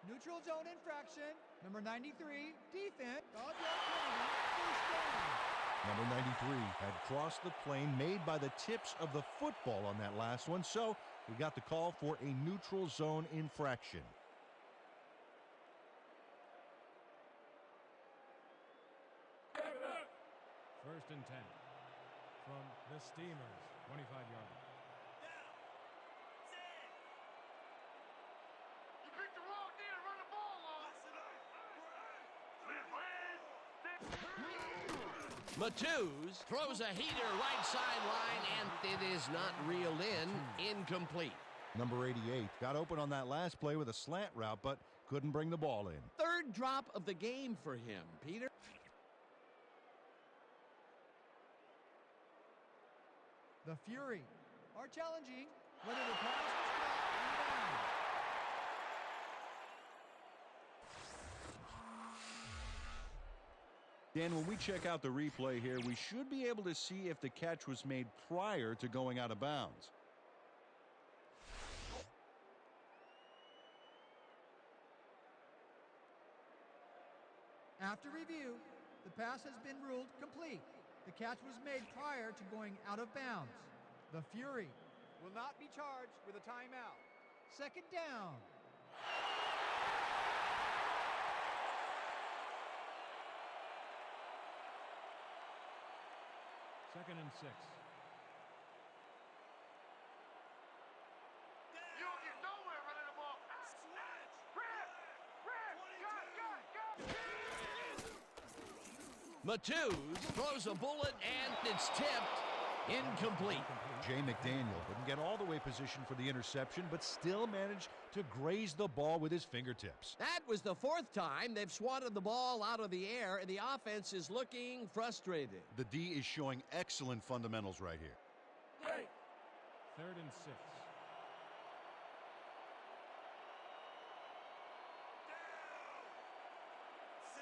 Neutral zone infraction. Number 93, defense of your penalty, first down. Number 93 had crossed the plane made by the tips of the football on that last one, so we got the call for a neutral zone infraction. First and 10 from the Steamers, 25-yard line. You picked the wrong day to run the ball on. Matthews throws a heater right sideline, and it is not reeled in. Incomplete. Number 88 got open on that last play with a slant route, but couldn't bring the ball in. 3rd drop of the game for him, Peter. The Fury are challenging whether the pass was caught or down. Dan, when we check out the replay here, we should be able to see if the catch was made prior to going out of bounds. After review, the pass has been ruled complete. The catch was made prior to going out of bounds. The Fury will not be charged with a timeout. Second down. Second and 6. You don't get nowhere running the ball. Rip! Matthews throws a bullet and it's tipped. Incomplete. Jay McDaniel couldn't get all the way positioned for the interception, but still managed to graze the ball with his fingertips. That was the fourth time they've swatted the ball out of the air, and the offense is looking frustrated. The D is showing excellent fundamentals right here. Third and 6.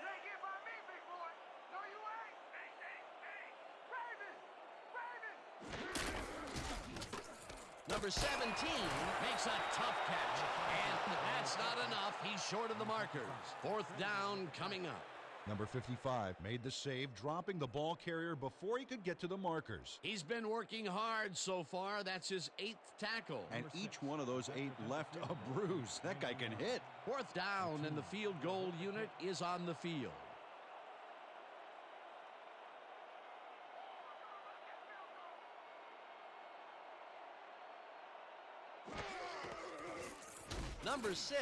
Ain't get by me, big boy. No, you ain't. Hey. Raven! Number 17 makes a tough catch, and that's not enough. He's short of the markers. Fourth down coming up. Number 55 made the save, dropping the ball carrier before he could get to the markers. He's been working hard so far. That's his 8th tackle. And each one of those 8 left a bruise. That guy can hit. Fourth down, and the field goal unit is on the field. Number 6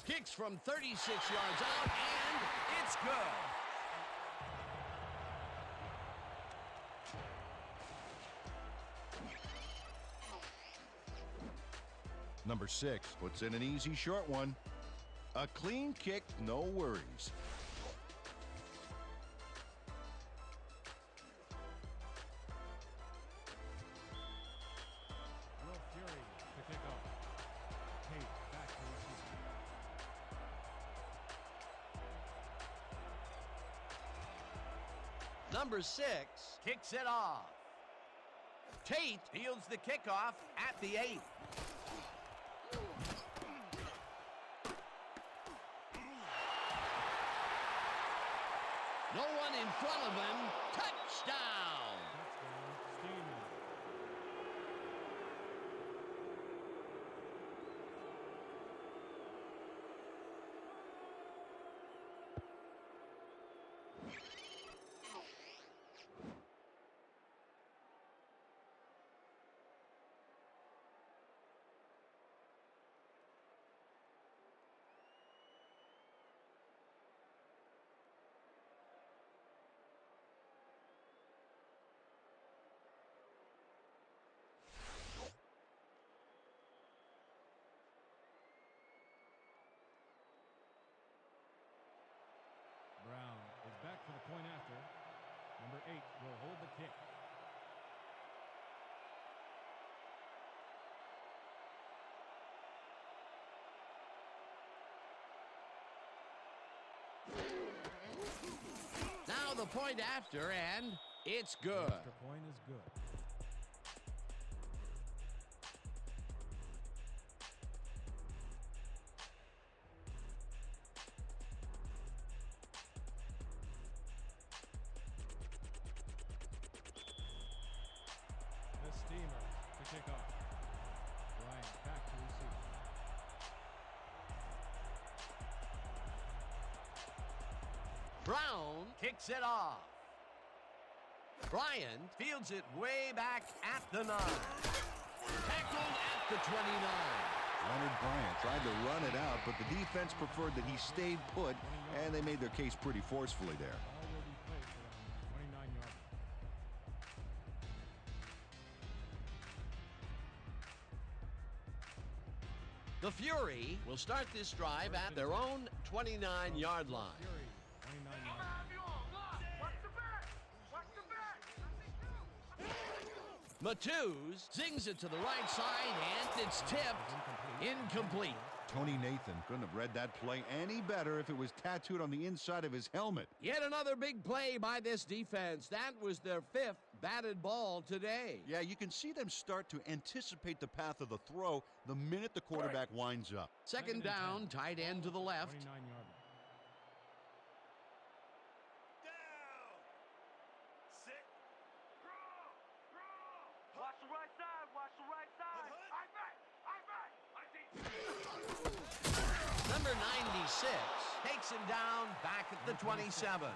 kicks from 36 yards out, and it's good. Number 6 puts in an easy short one. A clean kick, no worries. Will Fury to kick off. Tate back to receive. Number 6 kicks it off. Tate fields the kickoff at the 8. No one in front of him. Touchdown! Touchdown, Steamer. Brown is back for the point after. Number 8 will hold the kick. Now the point after, and it's good. Extra point is good. The Steamers to kick off. Bryant back to receive. Brown kicks it off. Bryant fields it way back at the 9. Tackled at the 29. Leonard Bryant tried to run it out, but the defense preferred that he stayed put, and they made their case pretty forcefully there. Ball will be placed around the 29-yard line. The Fury will start this drive at their own 29-yard line. Fury, 29 yards. Have you all. Look. Watch the back. Watch the back. Matthews zings it to the right side, and it's tipped incomplete. Tony Nathan. Couldn't have read that play any better if it was tattooed on the inside of his helmet. Yet another big play by this defense. That was their 5th batted ball today. Yeah, you can see them start to anticipate the path of the throw the minute the quarterback winds up. Second down, tight end to the left. 29-yard. Watch the right side, watch the right side. I'm back, I'm back. Number 96 takes him down back at the 27.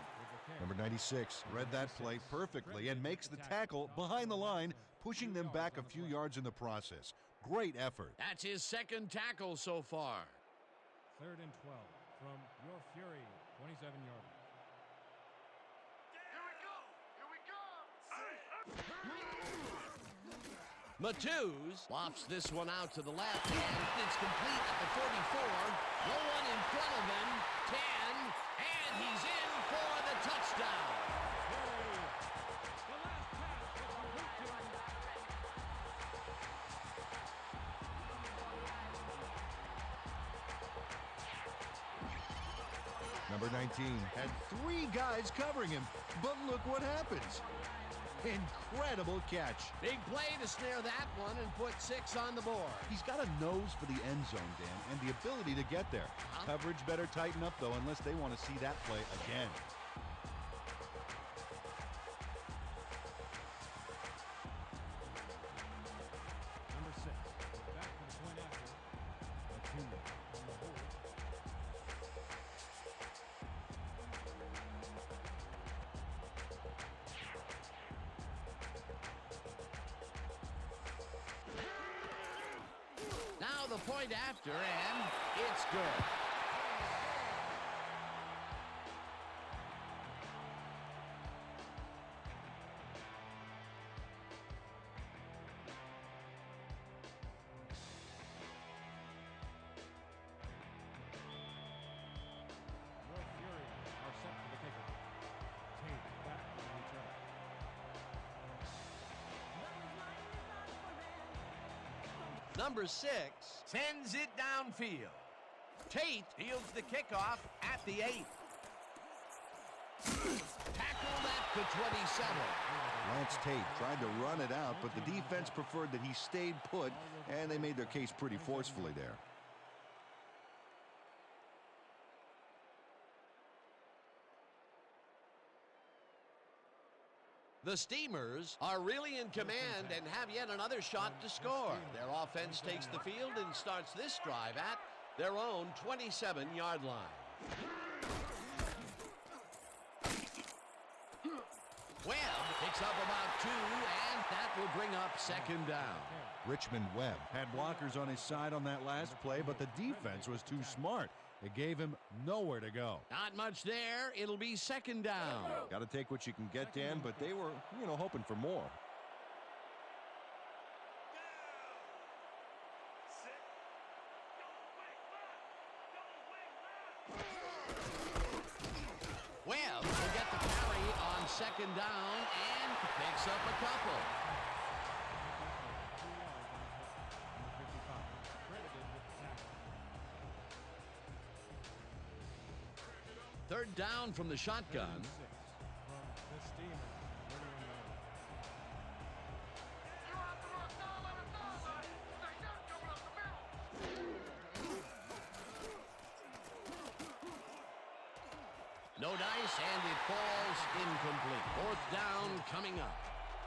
Number 96 read that play perfectly and makes the tackle behind the line, pushing them back a few yards in the process. Great effort. That's his second tackle so far. 3rd and 12 from your Fury, 27-yard. Here we go, here we go. Matthews lofts this one out to the left, and it's complete at the 44. No one in front of him. 10, and he's in for the touchdown. The last pass was complete to Number 19 Had 3 guys covering him, but look what happens. Incredible catch. Big play to snare that one and put 6 on the board. He's got a nose for the end zone, Dan, and the ability to get there. coverage better tighten up, though, unless they want to see that play again. Number 6. Back for the point after. A 2 on the hold. Now the point after, and it's good. Your Fury are set for the kicker. Tate back on return. Number 6 sends it downfield. Tate fields the kickoff at the 8. Tackled at the 27. Lance Tate tried to run it out, but the defense preferred that he stayed put, and they made their case pretty forcefully there. The Steamers are really in command and have yet another shot to score. Their offense takes the field and starts this drive at their own 27-yard line. Webb picks up about 2, and that will bring up second down. Richmond Webb had blockers on his side on that last play, but the defense was too smart. It gave him nowhere to go. Not much there. It'll be second down. Got to take what you can get, Dan, but they were, hoping for more. Webb will get the carry on second down and picks up a couple. Third down from the shotgun. From the Steamers, 31 yards. You have to run, don't let him know, buddy. They got coming up the middle. No dice, and it falls incomplete. Fourth down coming up.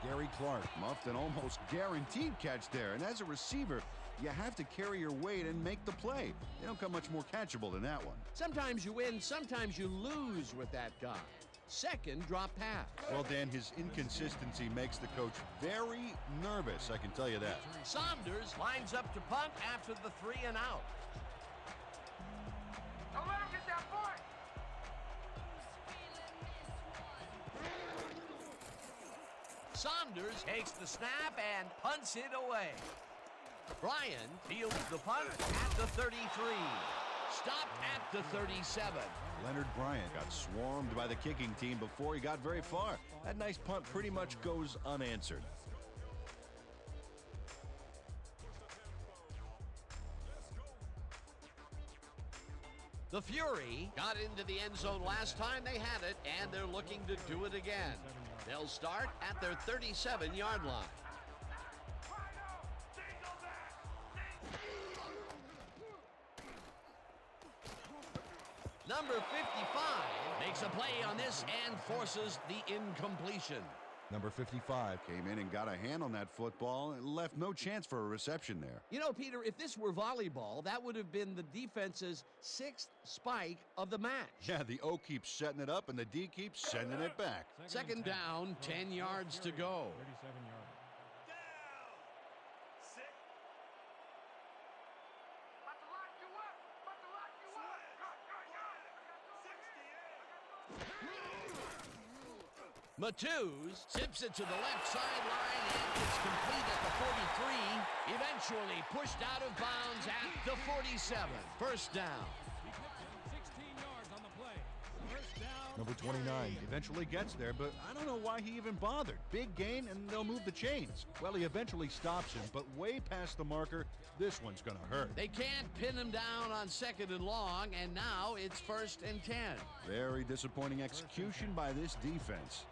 Gary Clark muffed an almost guaranteed catch there, and as a receiver, you have to carry your weight and make the play. They don't come much more catchable than that one. Sometimes you win, sometimes you lose with that guy. Second drop pass. Well, Dan, his inconsistency makes the coach very nervous, I can tell you that. Saunders lines up to punt after the 3 and out. Don't let him get that point. Saunders takes the snap and punts it away. Bryan fields the punt at the 33. Stopped at the 37. Leonard Bryant got swarmed by the kicking team before he got very far. That nice punt pretty much goes unanswered. The Fury got into the end zone last time they had it, and they're looking to do it again. They'll start at their 37-yard line. Number 55 makes a play on this and forces the incompletion. Number 55 Came in and got a hand on that football and left no chance for a reception there. You know, Peter, if this were volleyball, that would have been the defense's 6th spike of the match. Yeah, the O keeps setting it up and the D keeps sending it back. Second down, 10 yards to go. 37 yards. Matthews tips it to the left sideline and it's complete at the 43. Eventually pushed out of bounds at the 47. First down. He picks it 16 yards on the play. First down. Number 29 eventually gets there, but I don't know why he even bothered. Big gain, and they'll move the chains. Well, he eventually stops him, but way past the marker. This one's going to hurt. They can't pin him down on 2nd and long, and now it's 1st and 10. Very disappointing execution by this defense.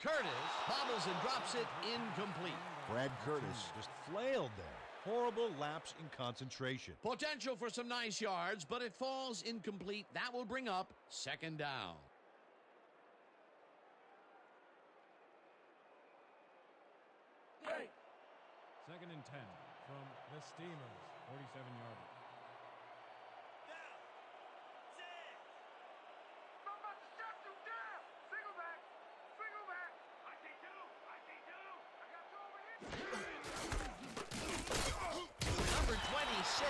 Curtis bobbles and drops it incomplete. Brad Curtis just flailed there. Horrible lapse in concentration. Potential for some nice yards, but it falls incomplete. That will bring up 2nd down. Second and 10 from the Steamers. 47-yard line. Number 26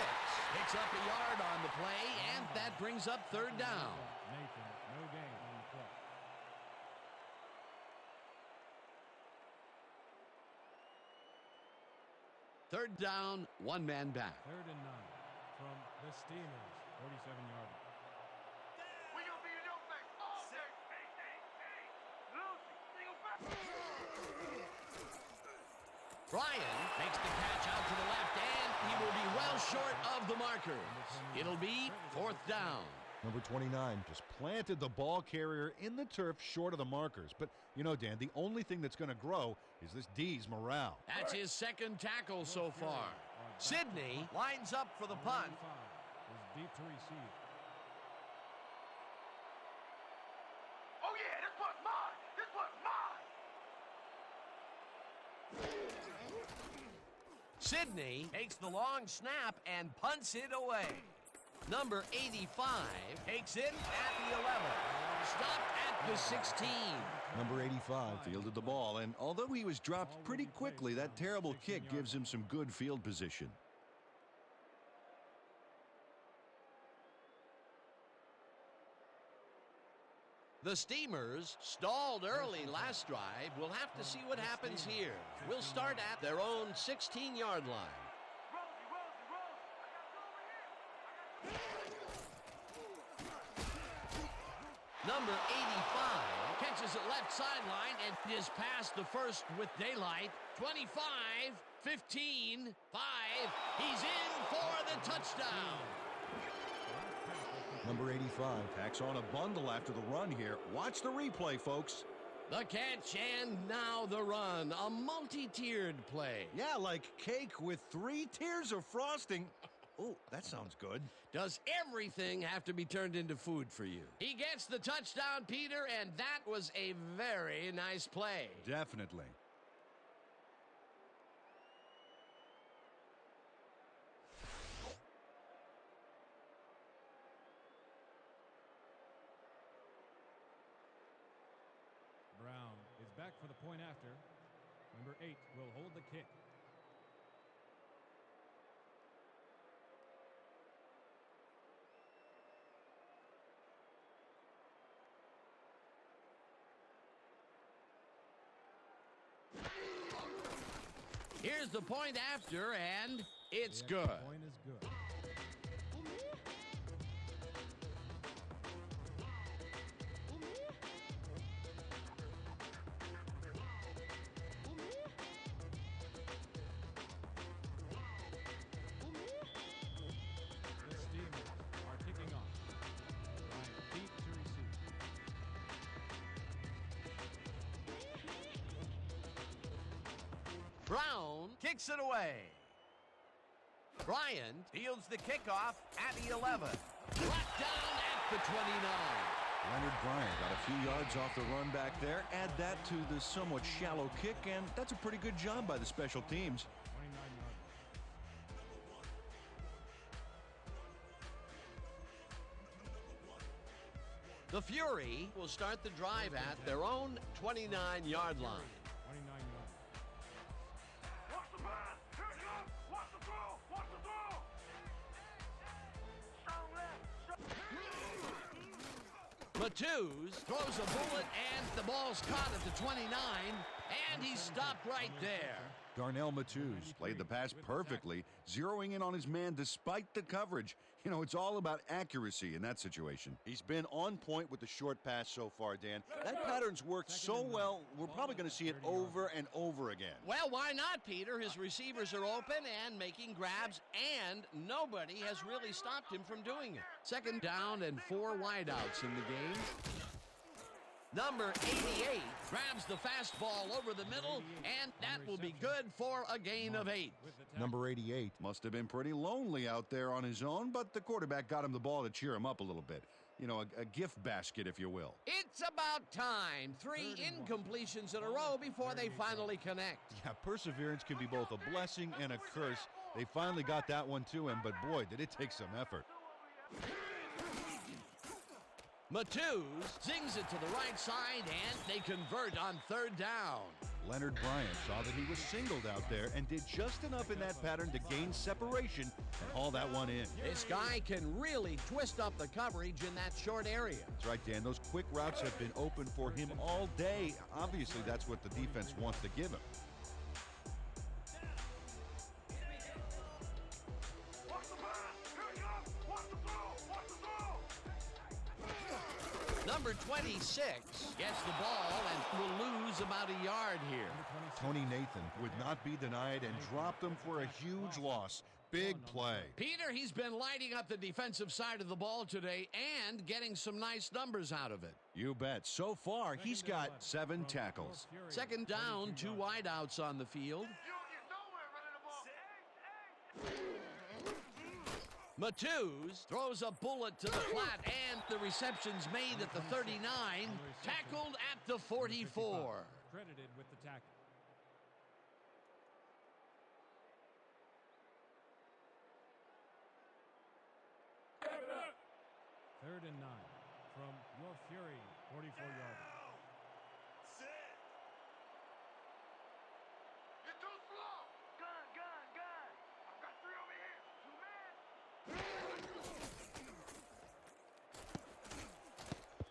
picks up a yard on the play, and that brings up 3rd down. Nathan, no gain on the play. Third down, 1 man back. 3rd and 9 from the Steamers. 47-yard line. We gonna be in your face all day. Hey, Lucy, single back. Ryan makes the catch out to the left, and he will be well short of the marker. It'll be 4th down. Number 29 just planted the ball carrier in the turf short of the markers. But, you know, Dan, the only thing that's going to grow is this D's morale. That's his 2nd tackle so far. Sidney lines up for the punt. 95 is deep to receive. Oh yeah, this one's mine. This one's mine. Sidney takes the long snap and punts it away. Number 85 takes it at the 11. Stopped at the 16. Number 85 Fielded the ball, and although he was dropped pretty quickly, that terrible kick gives him some good field position. The Steamers stalled early last drive. We'll have to see what happens here. We'll start at their own 16-yard line. Number 85 catches it left sideline and is past the first with daylight. 25, 15, 5. He's in for the touchdown. Number 85 Tacks on a bundle after the run here. Watch the replay, folks. The catch and now the run. A multi-tiered play. Yeah, like cake with 3 tiers of frosting. Oh, that sounds good. Does everything have to be turned into food for you? He gets the touchdown, Peter, and that was a very nice play. Definitely. Brown is back for the point after. Number 8 will hold the kick. Here's the point after, and it's The good. extra point is good. Brown kicks it away. Bryant fields the kickoff at the 11. Brought down at the 29. Leonard Bryant got a few yards off the run back there. Add that to the somewhat shallow kick, and that's a pretty good job by the special teams. 29 yards. The Fury will start the drive at their own 29-yard line. 29 yards. Watch the pass! Here it comes! Watch the throw! Watch the throw! Strong left! Matthews throws a bullet, and the ball's caught at the 29, and he's stopped right there. Darnell Matthews played the pass perfectly, zeroing in on his man despite the coverage. You know, it's all about accuracy in that situation. He's been on point with the short pass so far, Dan. That pattern's worked so well, we're probably going to see it over and over again. Well, why not, Peter? His receivers are open and making grabs, and nobody has really stopped him from doing it. Second down and 4 wideouts in the game. Number 88 grabs the fastball over the middle, and that will be good for a gain of 8. Number 88 must have been pretty lonely out there on his own, but the quarterback got him the ball to cheer him up a little bit. You know, a gift basket, if you will. It's about time. 3 incompletions in a row before they finally connect. Yeah, perseverance can be both a blessing and a curse. They finally got that one to him, but boy, did it take some effort. Matthews zings it to the right side, and they convert on 3rd down. Leonard Bryant saw that he was singled out there and did just enough in that pattern to gain separation and haul that one in. This guy can really twist up the coverage in that short area. That's right, Dan. Those quick routes have been open for him all day. Obviously, that's what the defense wants to give him. Watch the pass! Here it comes! Watch the throw! Watch the throw! Number 26 gets the ball and will lose about a yard here. Tony Nathan would not be denied and dropped him for a huge loss. Big play. Peter, he's been lighting up the defensive side of the ball today and getting some nice numbers out of it. You bet. So far, he's got 7 tackles. Second down, 2 wideouts on the field. You nowhere running the ball! Matthews throws a bullet to the flat, and the reception's made at the 39, tackled at the 44. Credited with the tackle. Third and 9 from your Fury 44-yard. You're too slow! Gun! I've got 3 over here! 2 men!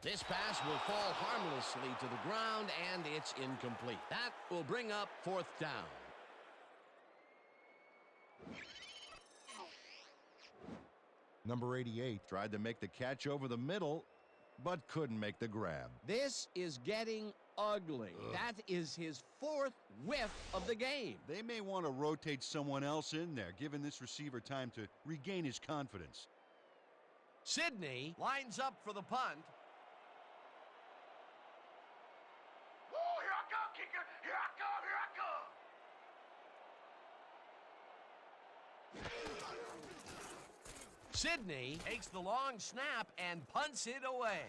This pass will fall harmlessly to the ground, and it's incomplete. That will bring up 4th down. Number 88 Tried to make the catch over the middle, but couldn't make the grab. This is getting ugly. That is his 4th whiff of the game. They may want to rotate someone else in there, giving this receiver time to regain his confidence. Sidney lines up for the punt. Woo! Here I come, kicker! Here I come! Here I come! Sidney takes the long snap and punts it away.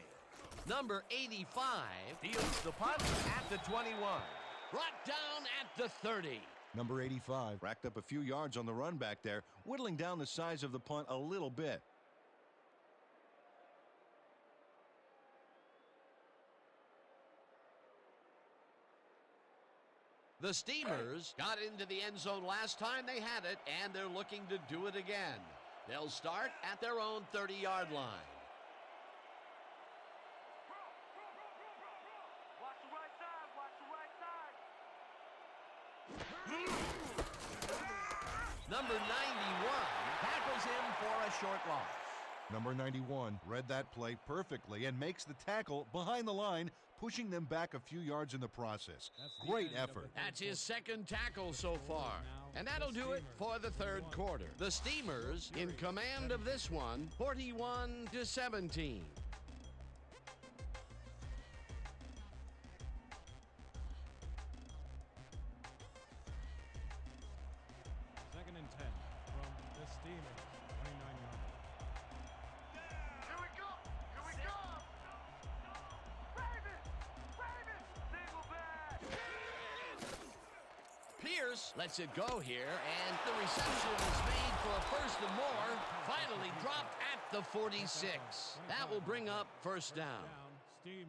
Number 85 fields the punt at the 21. Brought down at the 30. Number 85 Racked up a few yards on the run back there, whittling down the size of the punt a little bit. The Steamers got into the end zone last time they had it, and they're looking to do it again. They'll start at their own 30-yard line. Watch the right side! Watch the right side! Number 91 tackles him for a short loss. Number 91 read that play perfectly and makes the tackle behind the line, pushing them back a few yards in the process. Great effort. That's his 2nd tackle so far. And that'll do it for the 3rd quarter. The Steamers in command of this one, 41-17. Pierce lets it go here, and the reception is made for a first and more. Finally dropped at the 46. That will bring up first down. Steamers.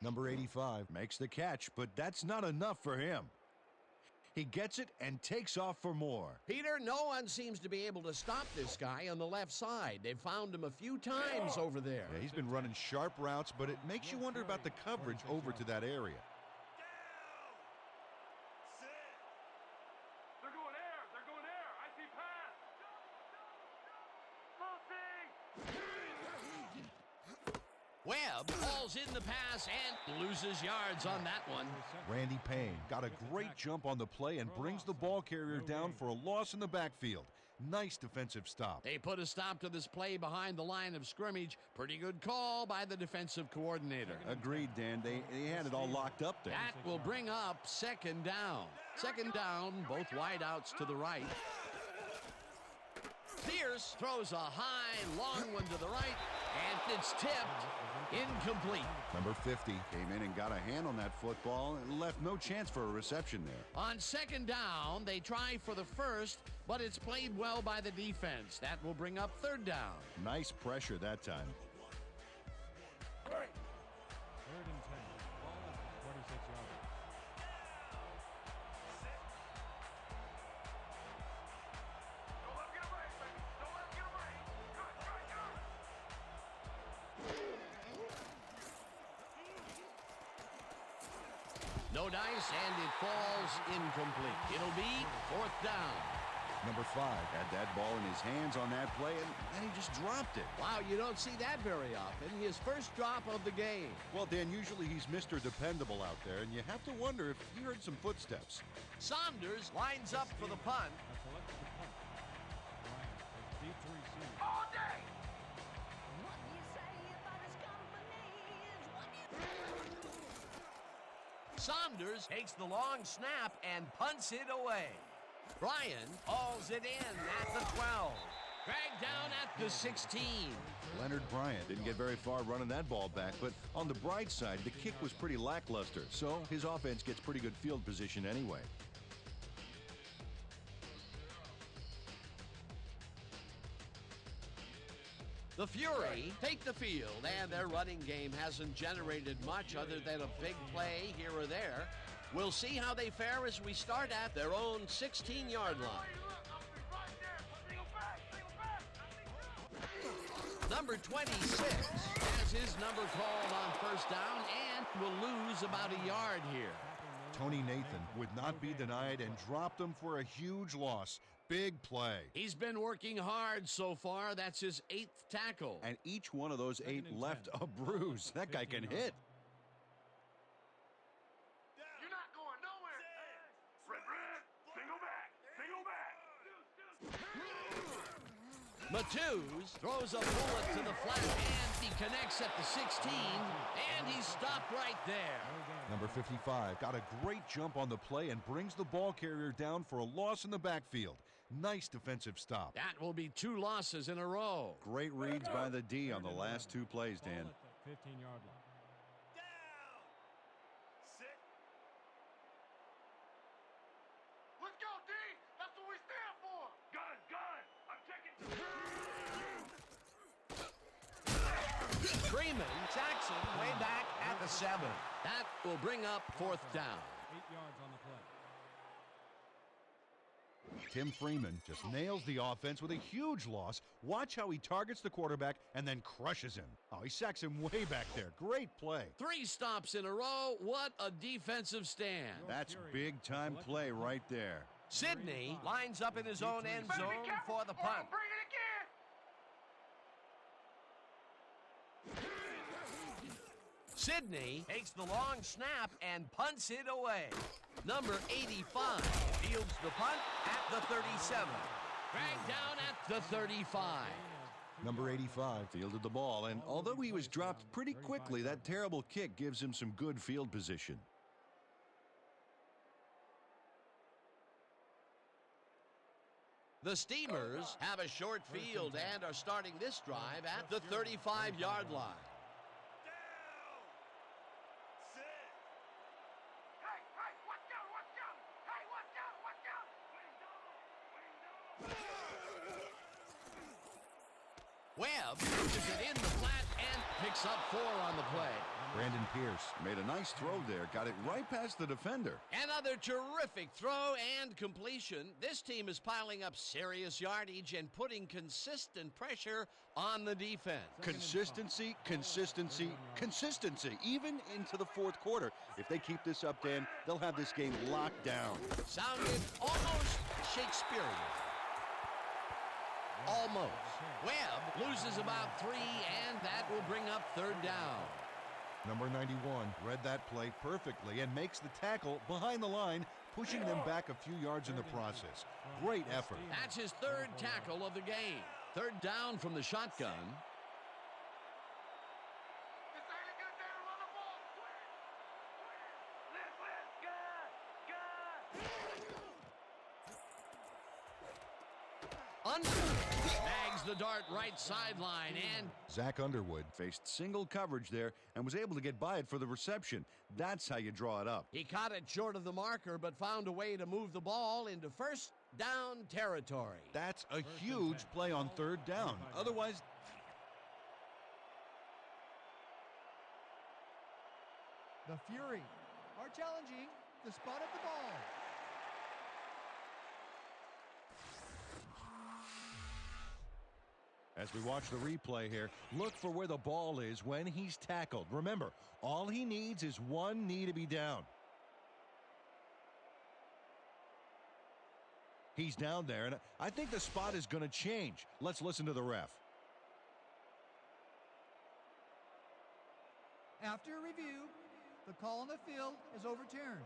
Number 85. Makes the catch, but that's not enough for him. He gets it and takes off for more. Peter, no one seems to be able to stop this guy on the left side. They've found him a few times over there. Yeah, he's been running sharp routes, but it makes you wonder about the coverage over to that area. They're going air. They're going air. I see pass. Webb falls in the pass and loses yards on that one. Randy Payne got a great jump on the play and brings the ball carrier down for a loss in the backfield. Nice defensive stop. They put a stop to this play behind the line of scrimmage. Pretty good call by the defensive coordinator. Agreed, Dan. They had it all locked up there. That will bring up second down. Second down, both wideouts to the right. Pierce throws a high, long one to the right, and it's tipped. Incomplete. Number 50. Came in and got a hand on that football and left no chance for a reception there. On second down, they try for the first, but it's played well by the defense. That will bring up third down. Nice pressure that time. Third and 10. Ball at the 46-yard line. Don't let him get away, baby. Don't let him get away. Good, good, good. No dice, and it falls incomplete. It'll be fourth down. Number 5. Had that ball in his hands on that play, and then he just dropped it. Wow, you don't see that very often. His first drop of the game. Well, Dan, usually he's Mr. Dependable out there, and you have to wonder if he heard some footsteps. Saunders lines up for the punt. Has selected the punt. Bryant has deep to receive. All day. What do you say about his company? Is what you Saunders takes the long snap and punts it away. Bryan hauls it in at the 12. Dragged down at the 16. Leonard Bryant didn't get very far running that ball back, but on the bright side, the kick was pretty lackluster, so his offense gets pretty good field position anyway. The Fury take the field, and their running game hasn't generated much other than a big play here or there. We'll see how they fare as we start at their own 16-yard line. Right there. Single back. Single back. Number 26 has his number called on first down and will lose about a yard here. Tony Nathan would not be denied and dropped him for a huge loss. Big play. He's been working hard so far. That's his 8th tackle. And each one of those 8 left a bruise. That guy can hit. You're not going nowhere. Red. Single back. Matthews throws a bullet to the flat, and he connects at the 16, and he's stopped right there. Number 55 got a great jump on the play and brings the ball carrier down for a loss in the backfield. Nice defensive stop. That will be 2 losses in a row. Great reads by the D on the last 2 plays, Dan. Ball at the 15-yard line. Let's go, D. That's what we stand for. Gun. I'm checking. Freeman, Jackson, way back at the 7. That will bring up fourth down. 8 yards on the play. Tim Freeman just nails the offense with a huge loss. Watch how he targets the quarterback and then crushes him. Oh, he sacks him way back there. Great play. 3 stops in a row. What a defensive stand. That's big-time play right there. Sidney lines up in his own end zone for the punt. Bring it again. Sidney takes the long snap and punts it away. Number 85 fields the punt at the 37. Dragged down at the 35. Number 85 Fielded the ball, and although he was dropped pretty quickly, that terrible kick gives him some good field position. The Steamers have a short field and are starting this drive at the 35-yard line. Webb pushes it in the flat and picks up 4 on the play. Brandon Pierce made a nice throw there, got it right past the defender. Another terrific throw and completion. This team is piling up serious yardage and putting consistent pressure on the defense. Consistency, consistency, consistency, even into the fourth quarter. If they keep this up, Dan, they'll have this game locked down. Sounded almost Shakespearean. Almost. Webb loses about 3, and that will bring up 3rd down. Number 91 read that play perfectly and makes the tackle behind the line, pushing them back a few yards in the process. Great effort. That's his 3rd tackle of the game. 3rd down from the shotgun. This ain't a good day to run the ball. Let's go. Underwood snags the dart right sideline, and Zach Underwood Faced single coverage there and was able to get by it for the reception. That's how you draw it up. he caught it short of the marker but found a way to move the ball into 1st down territory. That's a huge play on 3rd down. Otherwise, The Fury are challenging the spot of the ball. as we watch the replay here, look for where the ball is when he's tackled. Remember, all he needs is one knee to be down. He's down there, and I think the spot is going to change. Let's listen to the ref. After review, the call on the field is overturned.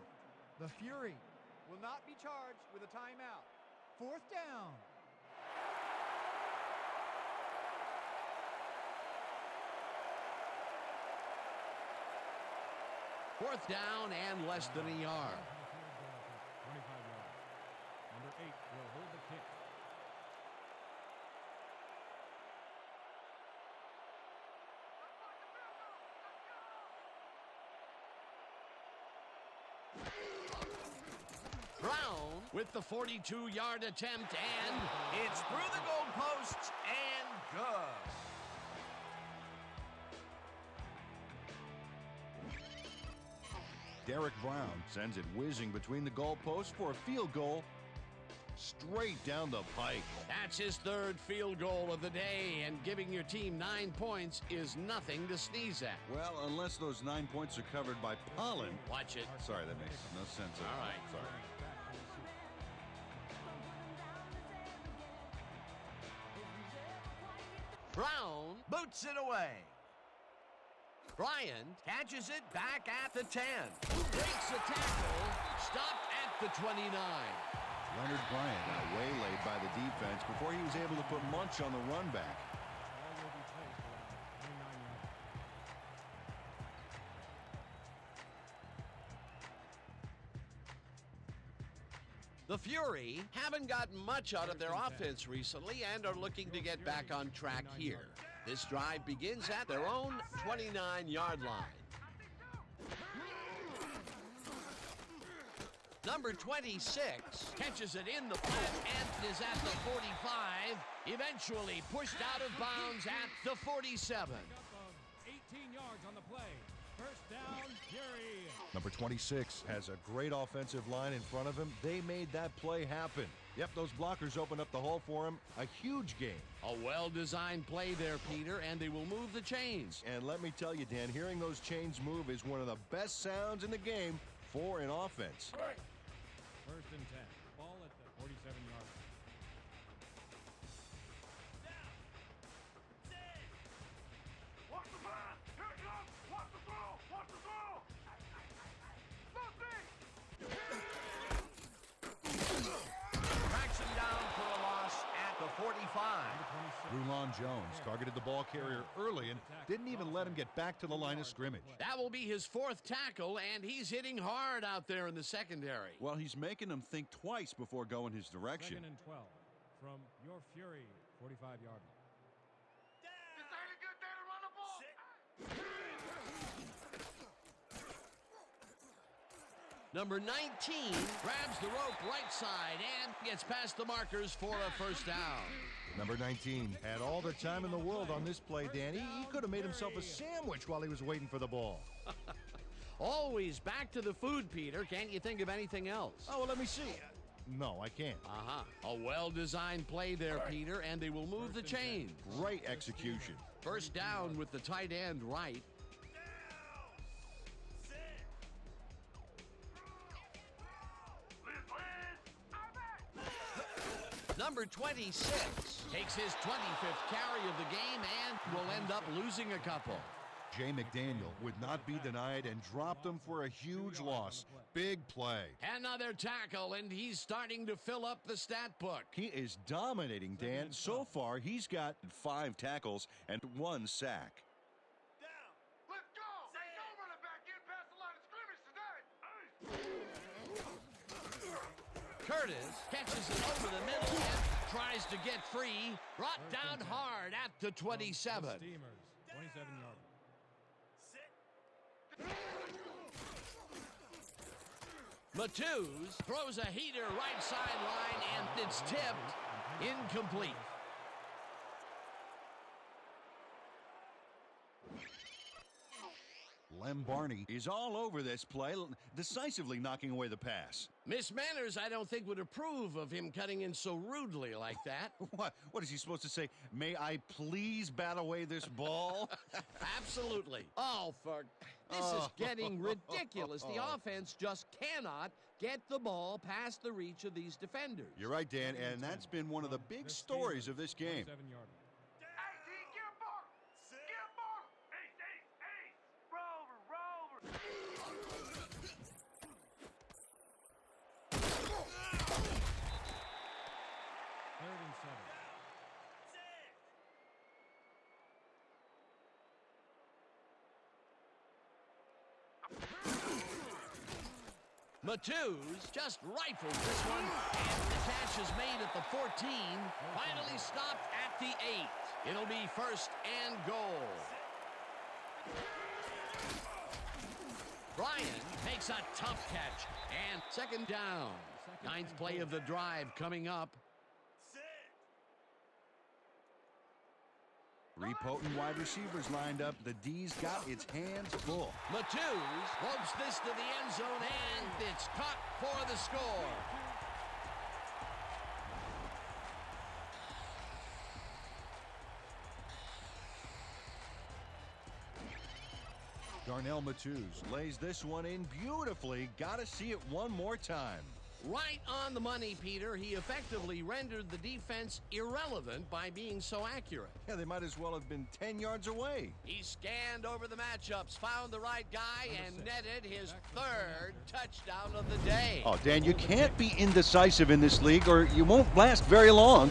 The Fury will not be charged with a timeout. 4th down. Fourth down and less than a yard. 25 yards. Number 8 will hold the kick. Brown with the 42-yard attempt, and it's through the goalposts and good. Derek Brown sends it whizzing between the goalposts for a field goal straight down the pike. That's his 3rd field goal of the day, and giving your team 9 points is nothing to sneeze at. Well, unless those 9 points are covered by pollen. Watch it. Sorry, that makes no sense. All right. Sorry. Brown boots it away. Bryant catches it back at the 10. Breaks a tackle, stopped at the 29. Leonard Bryant got waylaid by the defense before he was able to put Munch on the run back. Ball will be placed around 29 yards. The Fury haven't gotten much out of their offense recently and are looking to get back on track here. This drive begins at their own 29-yard line. Number 26 catches it in the flat and is at the 45, eventually pushed out of bounds at the 47. Up of 18 yards on the play. 1st down, Fury. Number 26 has a great offensive line in front of him. They made that play happen. Yep, those blockers opened up the hole for him. A huge game. A well-designed play there, Peter, and they will move the chains. And let me tell you, Dan, hearing those chains move is one of the best sounds in the game for an offense. 1st and 10. Ball at the 47-yard line. Watch the pass. Here it comes. Watch the throw. Watch the throw. Tracks him down for a loss at the 45. Rulon Jones targeted the ball carrier early and didn't even let him get back to the line of scrimmage. That will be his 4th tackle, and he's hitting hard out there in the secondary. Well, he's making them think twice before going his direction. 2nd and 12 from your Fury 45-yard line. This ain't a good day to run the ball. Number 19 grabs the rope right side and gets past the markers for a first down. Number 19 had all the time in the world on this play, Danny. He could have made himself a sandwich while he was waiting for the ball. Always back to the food, Peter. Can't you think of anything else? Oh, well, let me see. No, I can't. A well-designed play there, Peter, and they will move the chains. Great execution. First down with the tight end right. Number 26 takes his 25th carry of the game and will end up losing a couple. Jay McDaniel would not be denied and dropped him for a huge loss. Big play. Another tackle, and he's starting to fill up the stat book. He is dominating, Dan. So far, he's got 5 tackles and 1 sack. Let's go! Hey, don't run it back in past the line of scrimmage today! Curtis catches it over the middle and tries to get free. Brought down hard at the 27. Steamers, 27-yard. Matthews throws a heater right sideline, and it's tipped incomplete. Lem Barney is all over this play, decisively knocking away the pass. Miss Manners, I don't think, would approve of him cutting in so rudely like that. What is he supposed to say? May I please bat away this ball? Absolutely. This is getting ridiculous. The offense just cannot get the ball past the reach of these defenders. You're right, Dan, and that's been one of the big stories of this game. 7-yard. Hey, D, get a ball! Get a ball! Ace, ace, ace! Rover, rover! Third and 7. Matthews just rifles this one, and the catch is made at the 14, finally stopped at the 8. It'll be first and goal. Bryan makes a tough catch, and second down. Ninth play of the drive coming up. 3 potent wide receivers lined up. The D's got its hands full. Matthews lopes this to the end zone, and it's caught for the score. Darnell Matthews lays this one in beautifully. Got to see it one more time. Right on the money, Peter. He effectively rendered the defense irrelevant by being so accurate. Yeah, they might as well have been 10 yards away. He scanned over the matchups, found the right guy, and netted his 3rd touchdown of the day. Oh, Dan, you can't be indecisive in this league or you won't last very long.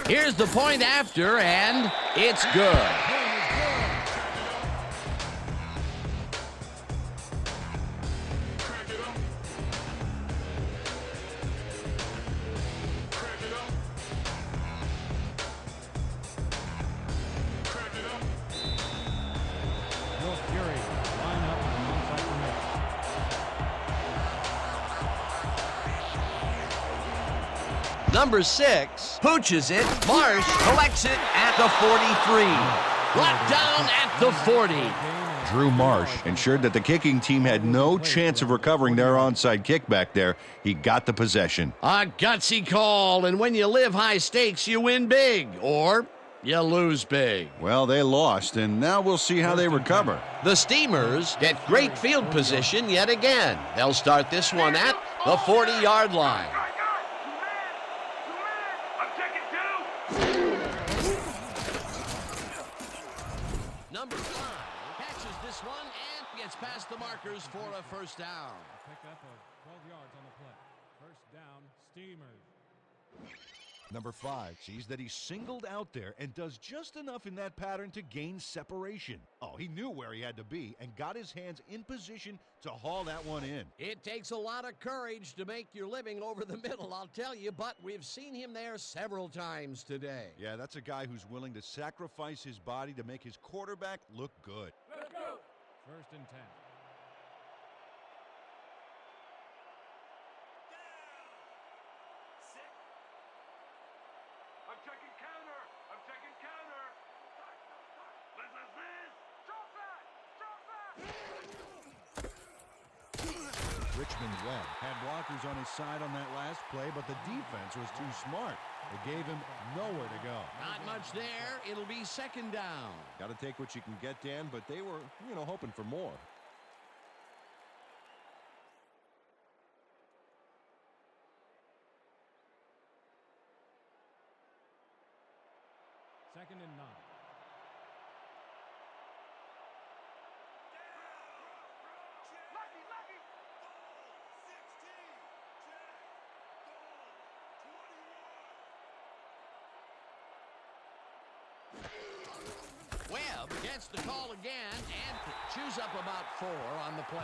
Here's the point after, and it's good. Number 6 pooches it. Marsh collects it at the 43. Brought down at the 40. Drew Marsh ensured that the kicking team had no chance of recovering their onside kick back there. He got the possession. A gutsy call, and when you live high stakes, you win big, or you lose big. Well, they lost, and now we'll see how they recover. The Steamers get great field position yet again. They'll start this one at the 40-yard line. Number 5 catches this one and gets past the markers for a first down. Pick up of 12 yards on the play. First down, Steamers. Number 5 sees that he's singled out there and does just enough in that pattern to gain separation. Oh, he knew where he had to be and got his hands in position to haul that one in. It takes a lot of courage to make your living over the middle, I'll tell you, but we've seen him there several times today. Yeah, that's a guy who's willing to sacrifice his body to make his quarterback look good. Let's go. 1st and 10. I'm checking counter. I'm checking counter. This is this. Drop back. Drop back. Richmond Webb had blockers on his side on that last play, but the defense was too smart. It gave him nowhere to go. Not much there. It'll be 2nd down. Got to take what you can get, Dan, but they were, hoping for more. Second and 9. Lucky, lucky. Webb gets the call again and chews up about 4 on the play.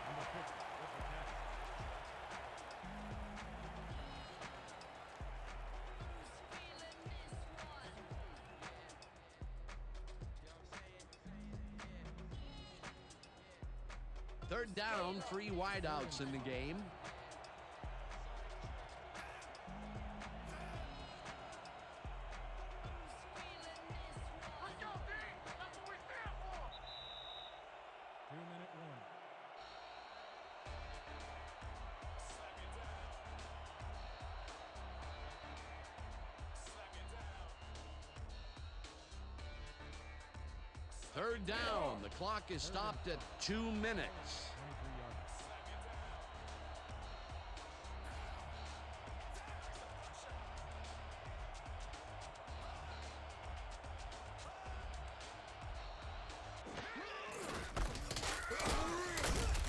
Number 50 with the tackle. Third down, 3 wideouts in the game. Let's go, D. That's what we stand for. 2-minute warning. Third down. The clock is stopped at 2 minutes. 23 yards.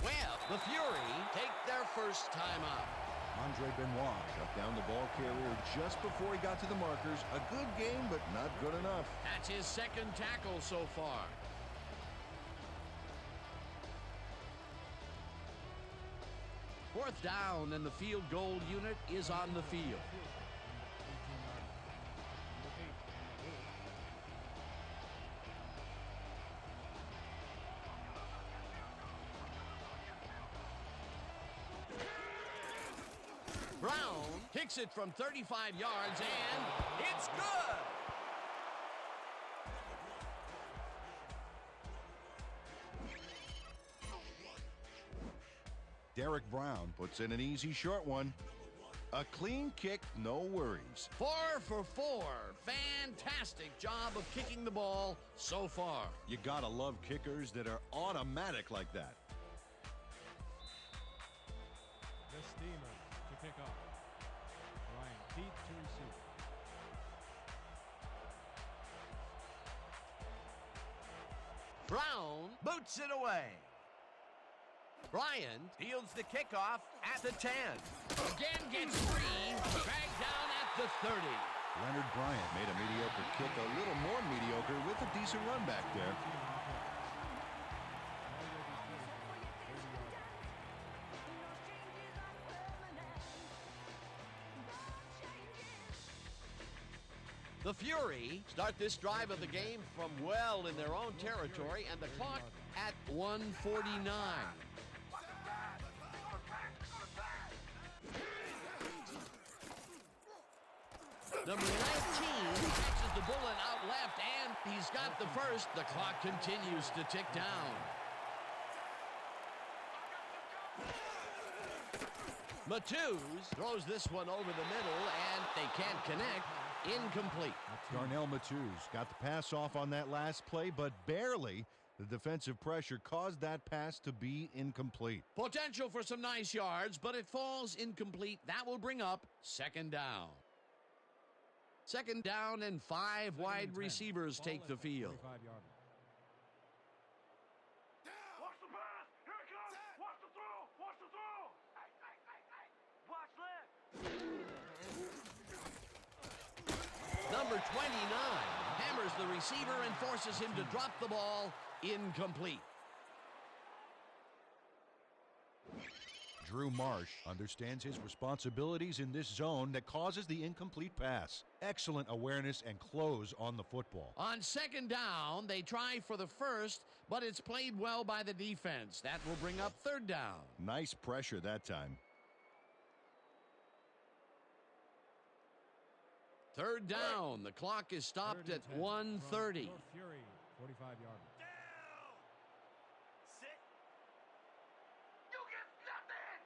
Well, the Fury take their first time out. Andre Benoit Shut down the ball carrier just before he got to the markers. A good game, but not good enough. That's his 2nd tackle so far. Fourth down, and the field goal unit is on the field. Brown kicks it from 35 yards, and it's good! Derek Brown Puts in an easy short one. A clean kick, no worries. 4 for 4. Fantastic job of kicking the ball so far. You gotta love kickers that are automatic like that. The Steamers to kick off. Ryan Deep to receive. Brown boots it away. Bryant fields the kickoff at the 10. Again gets free, dragged down at the 30. Leonard Bryant made a mediocre kick a little more mediocre with a decent run back there. The Fury start this drive of the game from well in their own territory, and the clock at 1:49. Number 19 catches the bullet out left, and he's got the first. The clock continues to tick down. Matthews throws this one over the middle, and they can't connect. Incomplete. Darnell Matthews got the pass off on that last play, but barely. The defensive pressure caused that pass to be incomplete. Potential for some nice yards, but it falls incomplete. That will bring up 2nd down. 2nd down, and 5 wide receivers take the field. 45-yarder. Watch the pass. Here it comes. Watch the throw. Watch the throw. Hey, hey, hey. 29 hammers the receiver and forces him to drop the ball. Incomplete. Drew Marsh understands his responsibilities in this zone that causes the incomplete pass. Excellent awareness and close on the football. On second down, they try for the first, but it's played well by the defense. That will bring up third down. Nice pressure that time. Third down. The clock is stopped at 1:30. Your Fury, 45-yard. Down! Sit! You get nothing!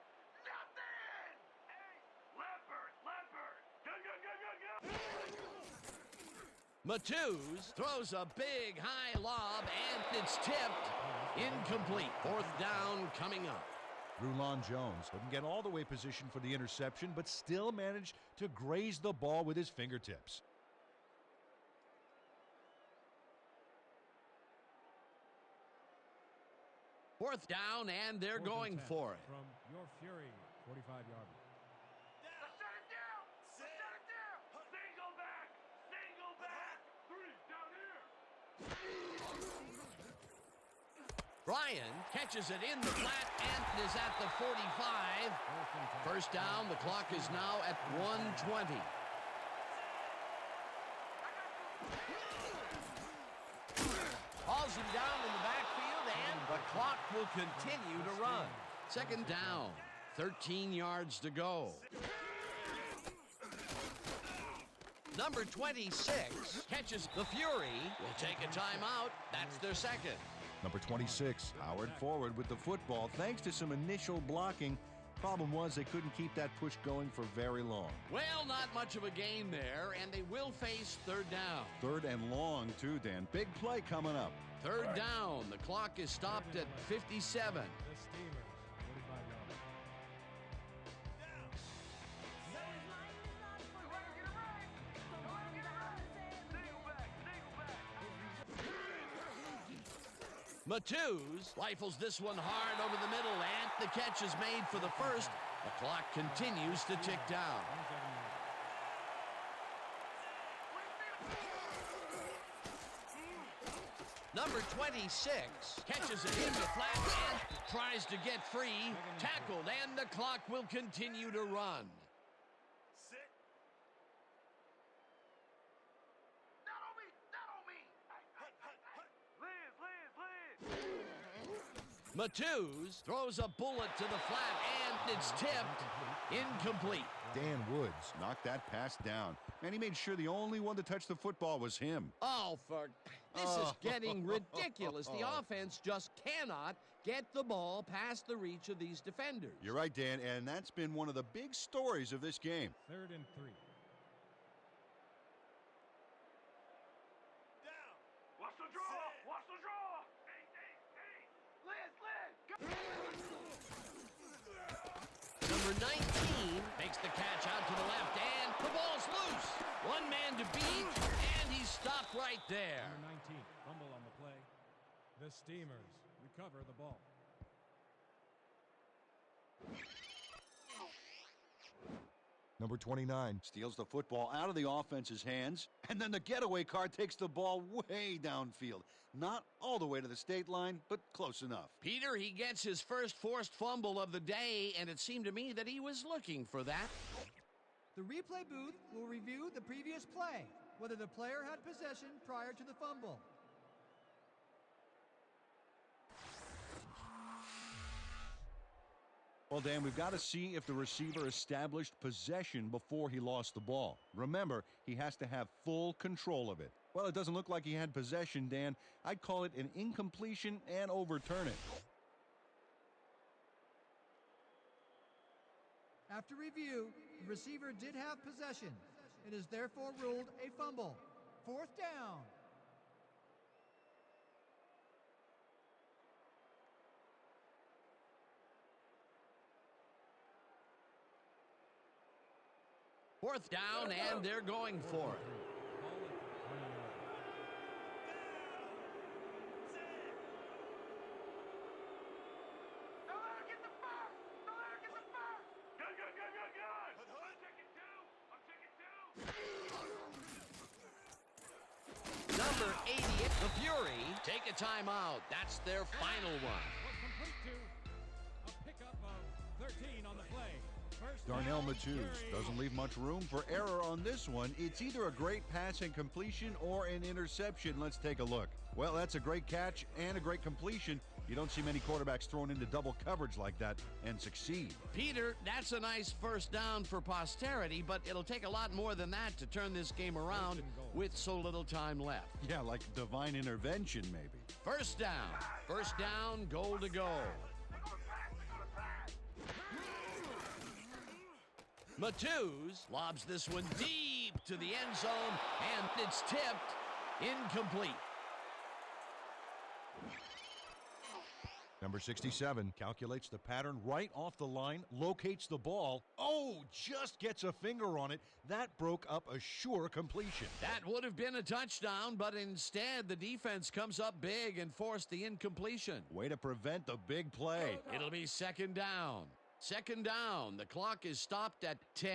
Nothing! Hey! Leopard! Leopard! Go! Matthews throws a big high lob, and it's tipped. Incomplete. Fourth down coming up. Rulon Jones couldn't get all the way positioned for the interception, but still managed to graze the ball with his fingertips. Fourth down, and they're going for it. From Your Fury, 45-yard. Let's shut it down! Let's shut it down! Single back! Single back! Three down here! Bryan catches it in the flat and is at the 45. First down, the clock is now at 1:20. Hauls him down in the backfield, and the clock will continue to run. Second down, 13 yards to go. Number 26 catches the Fury. Will take a timeout. That's their second. Number 26, Howard forward with the football thanks to some initial blocking. Problem was they couldn't keep that push going for very long. Well, not much of a gain there, and they will face third down. Third and long, too, Dan. Big play coming up. Third down. The clock is stopped at 57. The Steamers, 45-yard. Matthews rifles this one hard over the middle, and the catch is made for the first. The clock continues to tick down. Number 26 catches it in the flat and tries to get free. Tackled, and the clock will continue to run. Sit! Not on me! Not on me! Liz! Matthews throws a bullet to the flat, and it's tipped. Incomplete. Dan Woods knocked that pass down. And he made sure the only one to touch the football was him. Oh, this is getting ridiculous. The offense just cannot get the ball past the reach of these defenders. You're right, Dan, and that's been one of the big stories of this game. 3rd and 3. Down! Watch the draw! Watch the draw! Hey! Liz! Number 19 makes the catch out to the left, and the ball's loose. One man to beat, and he's stopped right there. Number 19, fumble on the play. The Steamers recover the ball. number 29. Steals the football out of the offense's hands, and then the getaway car takes the ball way downfield. Not all the way to the state line, but close enough. Peter, he gets his first forced fumble of the day, and it seemed to me that he was looking for that. The replay booth will review the previous play, whether the player had possession prior to the fumble. Well, Dan, we've got to see if the receiver established possession before he lost the ball. Remember, he has to have full control of it. Well, it doesn't look like he had possession, Dan. I'd call it an incompletion and overturn it. After review, the receiver did have possession. It is therefore ruled a fumble. 4th down. Fourth down, and they're going for it. Don't let her get the first! Don't let her get the first! Good, good, good, good, good! I'm taking two! I'm taking two! Number 88, the Fury, take a timeout. That's their final one. Was complete to a pickup of 13 on the play. First Darnell down, Matthews Fury. doesn't leave much room for error on this one. It's either a great pass and completion or an interception. Let's take a look. Well, that's a great catch and a great completion. You don't see many quarterbacks thrown into double coverage like that and succeed. Peter, that's a nice first down for posterity, but it'll take a lot more than that to turn this game around with so little time left. Yeah, like divine intervention, maybe. First down, goal to go. Matthews lobs this one deep to the end zone, and it's tipped incomplete. Number 67 calculates the pattern right off the line, locates the ball. Oh, just gets a finger on it. That broke up a sure completion. That would have been a touchdown, but instead the defense comes up big and forced the incompletion. Way to prevent the big play. It'll be second down. Second down. The clock is stopped at 10.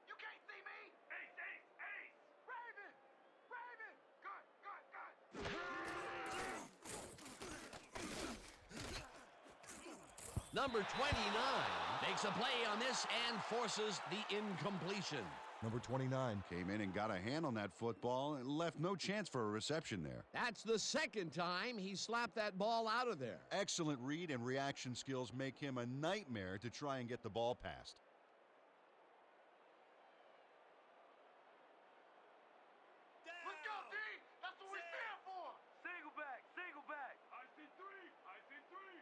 You can't see me! Ace, ace, ace! Raven! Raven! Good, good, good! Number 29 makes a play on this and forces the incompletion. Number 29. Came in and got a hand on that football and left no chance for a reception there. That's the second time he slapped that ball out of there. Excellent read and reaction skills make him a nightmare to try and get the ball past. Let's go, D! That's what we stand for! Single back, single back! I see three! I see three!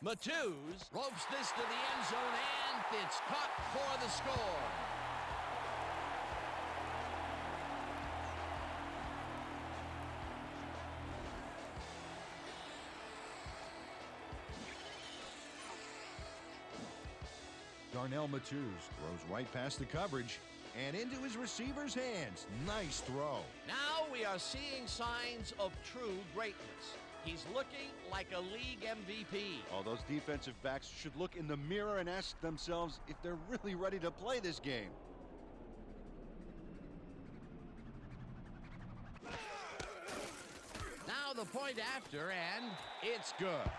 Matthews ropes this to the end zone, and it's caught for the score. Darnell Matthews Throws right past the coverage. and into his receiver's hands. Nice throw. Now we are seeing signs of true greatness. He's looking like a league MVP. Oh, those defensive backs should look in the mirror and ask themselves if they're really ready to play this game. Now the point after, and it's good.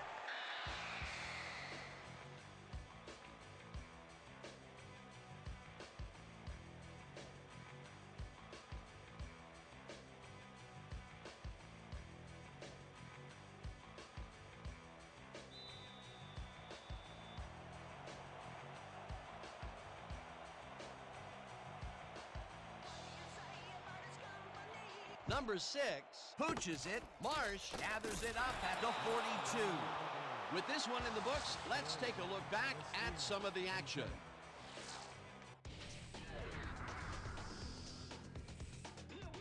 Number 6 pooches it. Marsh gathers it up at the 42. With this one in the books, let's take a look back at some of the action.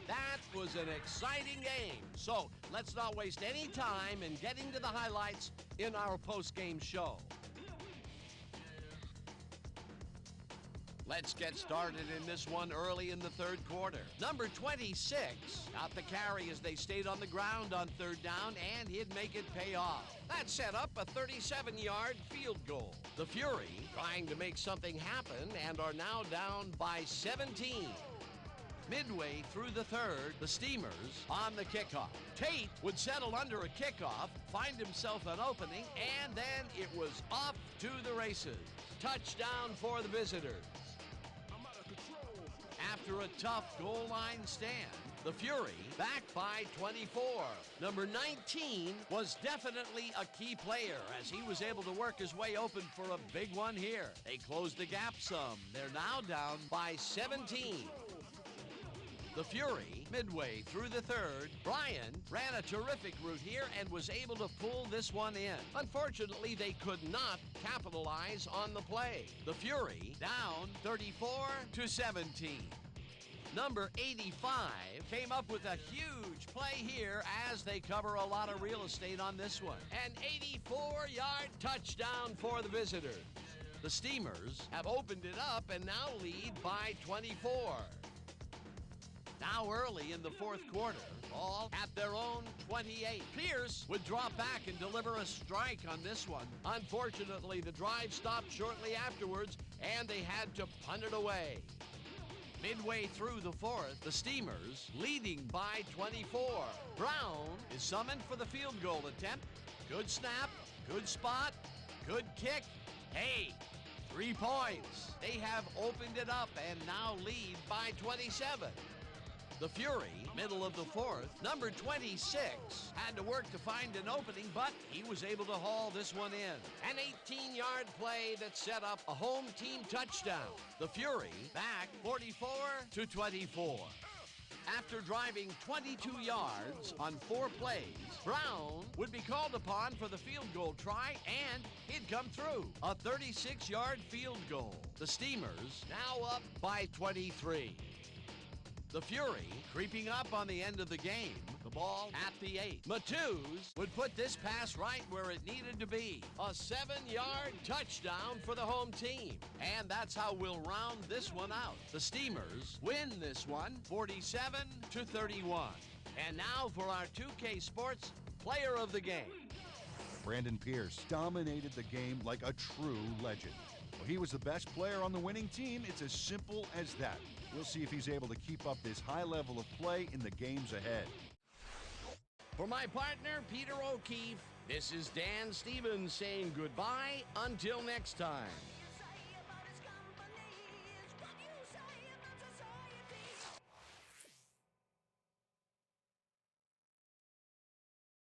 That was an exciting game. So let's not waste any time in getting to the highlights in our post-game show. Let's get started in this one early in the third quarter. Number 26 got the carry as they stayed on the ground on third down, and he'd make it pay off. That set up a 37-yard field goal. The Fury trying to make something happen and are now down by 17. Midway through the third, the Steamers on the kickoff. Tate would settle under a kickoff, find himself an opening, and then it was off to the races. Touchdown for the visitors. After a tough goal line stand, the Fury back by 24. Number 19 was definitely a key player as he was able to work his way open for a big one here. They closed the gap some. They're now down by 17. The Fury, midway through the third, Brian ran a terrific route here and was able to pull this one in. Unfortunately, they could not capitalize on the play. The Fury down 34-17. Number 85 came up with a huge play here as they cover a lot of real estate on this one. An 84-yard touchdown for the visitors. The Steamers have opened it up and now lead by 24. Now early in the fourth quarter, Ball at their own 28. Pierce would drop back and deliver a strike on this one. Unfortunately, the drive stopped shortly afterwards, and they had to punt it away. Midway through the fourth, the Steamers leading by 24. Brown is summoned for the field goal attempt. Good snap, good spot, good kick. Hey, 3 points. They have opened it up and now lead by 27. The Fury, middle of the fourth, number 26, had to work to find an opening, but he was able to haul this one in. An 18-yard play that set up a home team touchdown. The Fury back 44-24. After driving 22 yards on 4 plays, Brown would be called upon for the field goal try, and he'd come through. A 36-yard field goal. The Steamers now up by 23. The Fury creeping up on the end of the game. The ball at the 8. Matthews would put this pass right where it needed to be. A 7-yard touchdown for the home team. And that's how we'll round this one out. The Steamers win this one 47-31. And now for our 2K Sports Player of the Game. Brandon Pierce dominated the game like a true legend. Well, he was the best player on the winning team. It's as simple as that. We'll see if he's able to keep up this high level of play in the games ahead. For my partner, Peter O'Keefe, this is Dan Stevens saying goodbye until next time.